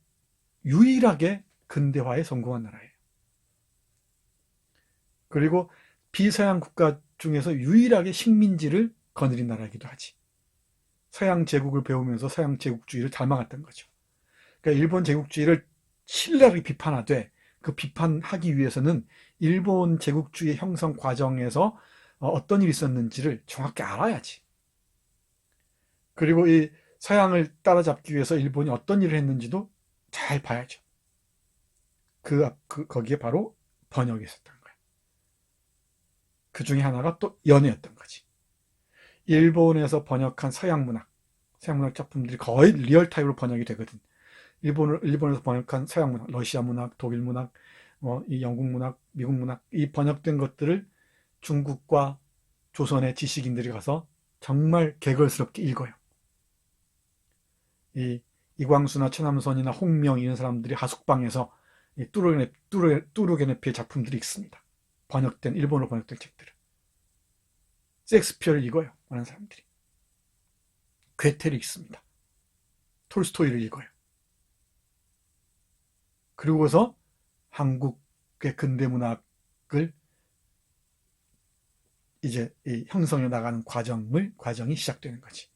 유일하게 근대화에 성공한 나라예요. 그리고 비서양 국가 중에서 유일하게 식민지를 거느린 나라이기도 하지. 서양 제국을 배우면서 서양 제국주의를 닮아갔던 거죠. 그러니까 일본 제국주의를 신랄하게 비판하되, 그 비판하기 위해서는 일본 제국주의 형성 과정에서 어떤 일이 있었는지를 정확히 알아야지. 그리고 이 서양을 따라잡기 위해서 일본이 어떤 일을 했는지도 잘 봐야죠. 거기에 바로 번역이 있었던 거예요. 그 중에 하나가 또 연애였던 거지. 일본에서 번역한 서양 문학 작품들이 거의 리얼타임으로 번역이 되거든. 일본에서 번역한 서양 문학, 러시아 문학, 독일 문학, 이 영국 문학, 미국 문학, 이 번역된 것들을 중국과 조선의 지식인들이 가서 정말 개걸스럽게 읽어요. 이광수나 최남선이나 홍명 이런 사람들이 하숙방에서 뚜르게네피의 작품들이 있습니다. 일본어로 번역된 책들을. 셰익스피어를 읽어요, 많은 사람들이. 괴테를 읽습니다. 톨스토이를 읽어요. 그리고서 한국의 근대문학을 이제 형성해 나가는 과정이 시작되는 거지.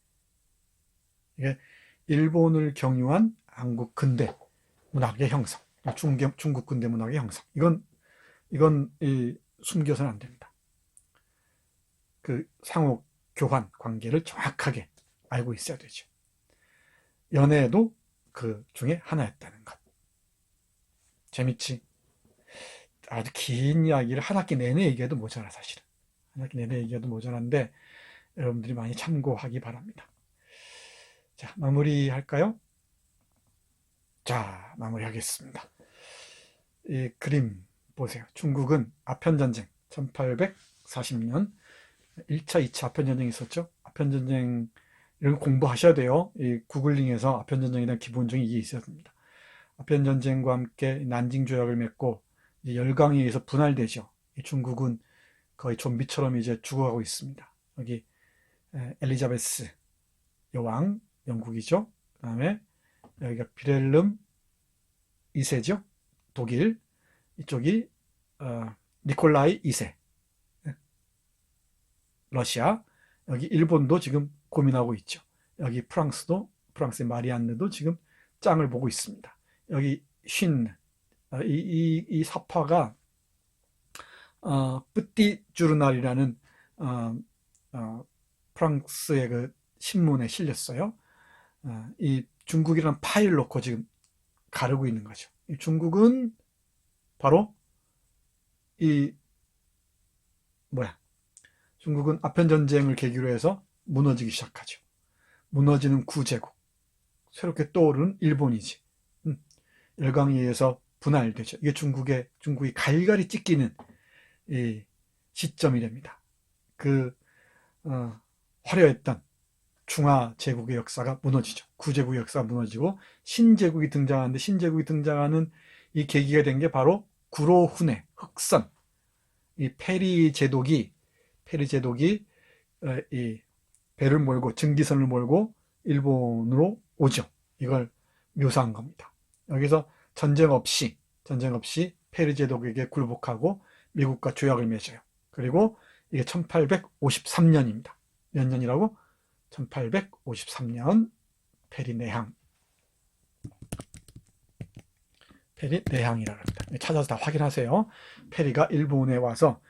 이게 일본을 경유한 한국 근대 문학의 형성, 중국 근대 문학의 형성. 이건 숨겨서는 안 됩니다. 그 상호 교환 관계를 정확하게 알고 있어야 되죠. 연애도 그 중에 하나였다는 것. 재밌지? 아주 긴 이야기를 한 학기 내내 얘기해도 모자라, 사실은. 한 학기 내내 얘기해도 모자란데 여러분들이 많이 참고하기 바랍니다. 자, 마무리할까요? 자, 마무리하겠습니다. 이 그림 보세요. 중국은 아편전쟁 1840년 1차, 2차 아편전쟁이 있었죠. 아편전쟁 이런 거 공부하셔야 돼요. 이 구글링에서 아편전쟁에 대한 기본적인 이해 있어야 됩니다. 아편전쟁과 함께 난징 조약을 맺고 이제 열강에 의해서 분할되죠. 중국은 거의 좀비처럼 이제 죽어가고 있습니다. 여기 엘리자베스 여왕, 영국이죠. 그 다음에 여기가 빌헬름 2세죠. 독일. 이쪽이 니콜라이 2세 러시아. 여기 일본도 지금 고민하고 있죠. 여기 프랑스의 마리안느도 지금 짱을 보고 있습니다. 여기 이 사파가 뿌띠 주르날이라는 프랑스의 그 신문에 실렸어요. 이 중국이라는 파일 놓고 지금 가르고 있는 거죠. 이 중국은 바로 중국은 아편전쟁을 계기로 해서 무너지기 시작하죠. 무너지는 구제국, 새롭게 떠오르는 일본이지. 열강에 의해서 분할되죠. 이게 중국이 갈갈이 찢기는 이 시점이 됩니다. 화려했던 중화 제국의 역사가 무너지죠. 구제국의 역사가 무너지고 신제국이 등장하는데, 신제국이 등장하는 이 계기가 된 게 바로 구로훈의 흑선, 이 페리 제독이 이 배를 몰고, 증기선을 몰고 일본으로 오죠. 이걸 묘사한 겁니다. 여기서 전쟁 없이 페리 제독에게 굴복하고 미국과 조약을 맺어요. 그리고 이게 1853년입니다. 몇 년이라고? 1853년 페리 내항. 페리 내항이라고 합니다. 찾아서 다 확인하세요. 페리가 일본에 와서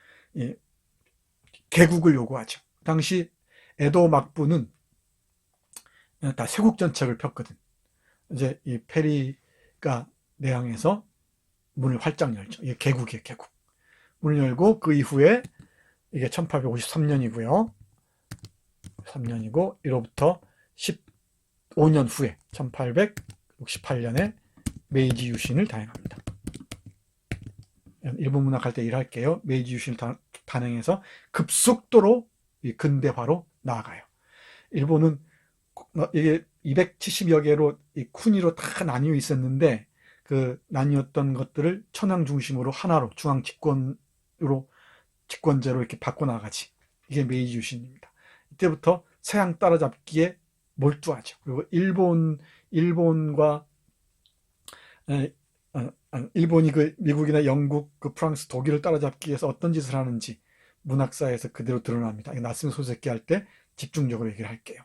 개국을 요구하죠. 당시 에도 막부는 다 쇄국 정책을 폈거든. 이제 이 페리가 내항에서 문을 활짝 열죠. 이게 개국이에요, 개국. 문을 열고 그 이후에 이게 1853년이고요. 3년이고 이로부터 15년 후에 1868년에 메이지 유신을 단행합니다. 일본 문학 할 때 일할게요. 메이지 유신을 단행해서 급속도로 근대화로 나아가요. 일본은 이게 270여 개로 쿠니로 다 나뉘어 있었는데 그 나뉘었던 것들을 천황 중심으로 하나로 중앙 집권제로 이렇게 바꿔 나가지. 이게 메이지 유신입니다. 이때부터 서양 따라잡기에 몰두하죠. 그리고 일본과 일본이 그 미국이나 영국, 그 프랑스, 독일을 따라잡기 위해서 어떤 짓을 하는지 문학사에서 그대로 드러납니다. 나스미 소세키 할 때 집중적으로 얘기를 할게요.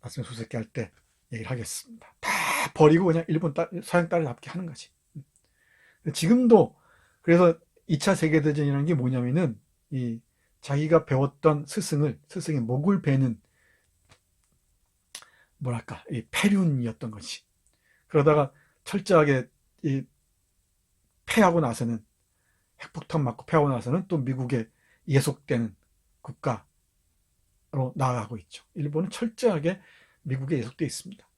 나스미 소세키 할 때 얘기를 하겠습니다. 다 버리고 그냥 서양 따라잡기 하는 거지. 지금도 그래서 2차 세계대전이라는 게 뭐냐면은 자기가 배웠던 스승의 목을 베는 뭐랄까 패륜이었던 거지. 그러다가 철저하게 패하고 나서는 핵폭탄 맞고 패하고 나서는 또 미국에 예속되는 국가로 나아가고 있죠. 일본은 철저하게 미국에 예속되어 있습니다.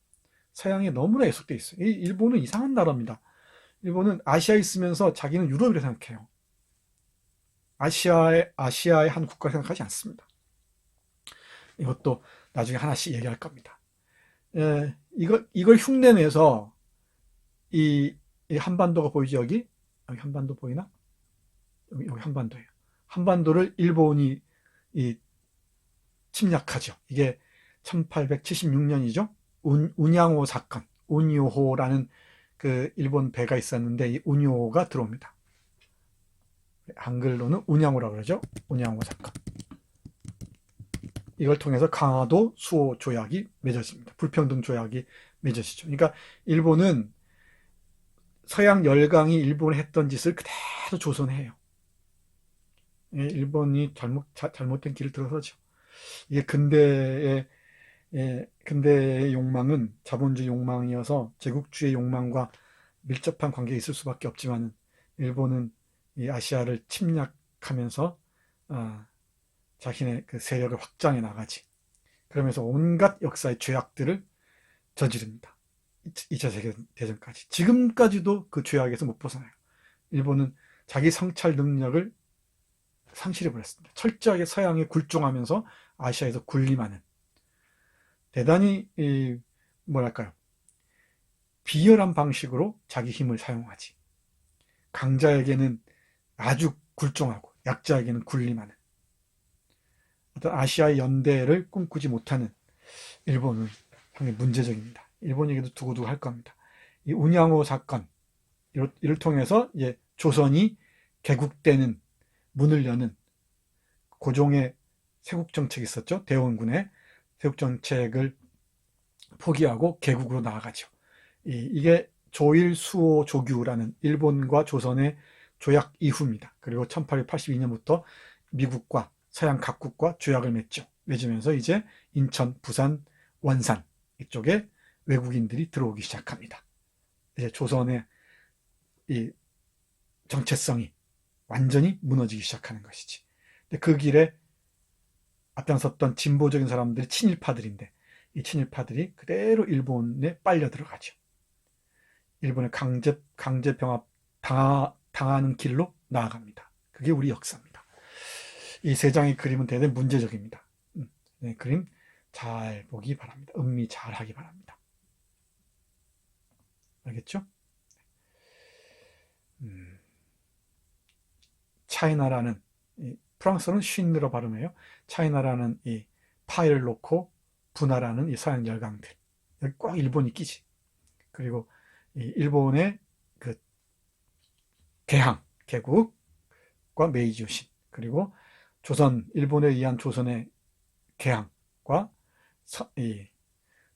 서양에 너무나 예속되어 있어요. 일본은 이상한 나라입니다. 일본은 아시아에 있으면서 자기는 유럽이라고 생각해요. 아시아의 한 국가를 생각하지 않습니다. 이것도 나중에 하나씩 얘기할 겁니다. 이걸 흉내내서 이 한반도가 보이죠? 여기 한반도 보이나? 여기 한반도예요. 한반도를 일본이 침략하죠. 이게 1876년이죠. 운양호 사건, 운요호라는 그 일본 배가 있었는데 이 운요호가 들어옵니다. 한글로는 운양호라고 그러죠. 운양호 사건. 이걸 통해서 강화도 수호 조약이 맺어집니다. 불평등 조약이 맺어지죠. 그러니까 일본은 서양 열강이 일본에 했던 짓을 그대로 조선해요. 일본이 잘못된 길을 들어서죠. 이게 근대의 욕망은 자본주의 욕망이어서 제국주의 욕망과 밀접한 관계가 있을 수밖에 없지만 일본은 이 아시아를 침략하면서 자신의 그 세력을 확장해 나가지. 그러면서 온갖 역사의 죄악들을 저지릅니다. 2차 세계대전까지. 지금까지도 그 죄악에서 못 벗어나요. 일본은 자기 성찰 능력을 상실해버렸습니다. 철저하게 서양에 굴종하면서 아시아에서 군림하는 대단히 뭐랄까요, 비열한 방식으로 자기 힘을 사용하지. 강자에게는 아주 굴종하고 약자에게는 군림하는 어떤 아시아의 연대를 꿈꾸지 못하는 일본은 상당히 문제적입니다. 일본 얘기도 두고두고 할 겁니다. 이 운양호 사건 이를 통해서 이제 조선이 개국되는 문을 여는 고종의 세국 정책이 있었죠. 대원군의 세국 정책을 포기하고 개국으로 나아가죠. 이게 조일 수호 조규라는 일본과 조선의 조약 이후입니다. 그리고 1882년부터 미국과 서양 각국과 조약을 맺으면서 이제 인천, 부산, 원산 이쪽에 외국인들이 들어오기 시작합니다. 이제 조선의 이 정체성이 완전히 무너지기 시작하는 것이지. 근데 그 길에 앞장섰던 진보적인 사람들이 친일파들인데 이 친일파들이 그대로 일본에 빨려 들어가죠. 일본의 강제 병합 당하는 길로 나아갑니다. 그게 우리 역사입니다. 이 세 장의 그림은 대단히 문제적입니다. 네, 그림 잘 보기 바랍니다. 음미 잘 하기 바랍니다. 알겠죠? 차이나라는 프랑스어는 쉰으로 발음해요. 차이나라는 이 파일을 놓고 분하라는 이 서양 열강들. 여기 꼭 일본이 끼지. 그리고 이 일본의 그 개국과 메이지 유신, 그리고 일본에 의한 조선의 개항과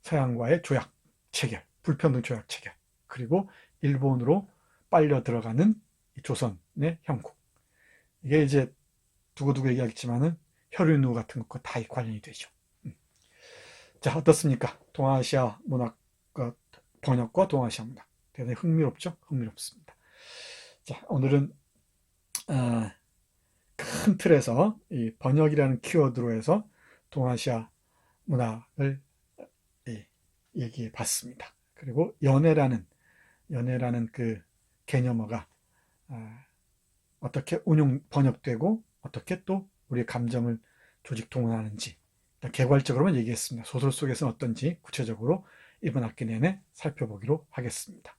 서양과의 조약 체결, 불평등 조약 체결, 그리고 일본으로 빨려 들어가는 조선의 형국. 이게 이제 두고두고 얘기하겠지만은 혈윤우 같은 것과 다 관련이 되죠. 자, 어떻습니까? 동아시아 문학과 번역과 동아시아 문학. 대단히 흥미롭죠? 흥미롭습니다. 자, 오늘은 큰 틀에서 이 번역이라는 키워드로 해서 동아시아 문학을 얘기해 봤습니다. 그리고 연애라는 그 개념어가 어떻게 번역되고 어떻게 또 우리의 감정을 조직 동원하는지 개괄적으로만 얘기했습니다. 소설 속에서는 어떤지 구체적으로 이번 학기 내내 살펴보기로 하겠습니다.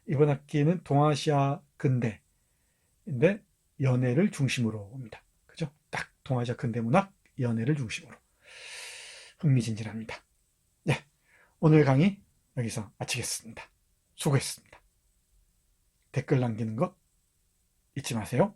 이번 학기는 동아시아 근대인데 연애를 중심으로 옵니다. 그죠? 딱 동아시아 근대문학 연애를 중심으로. 흥미진진합니다. 네, 오늘 강의 여기서 마치겠습니다. 수고했습니다. 댓글 남기는 것 잊지 마세요.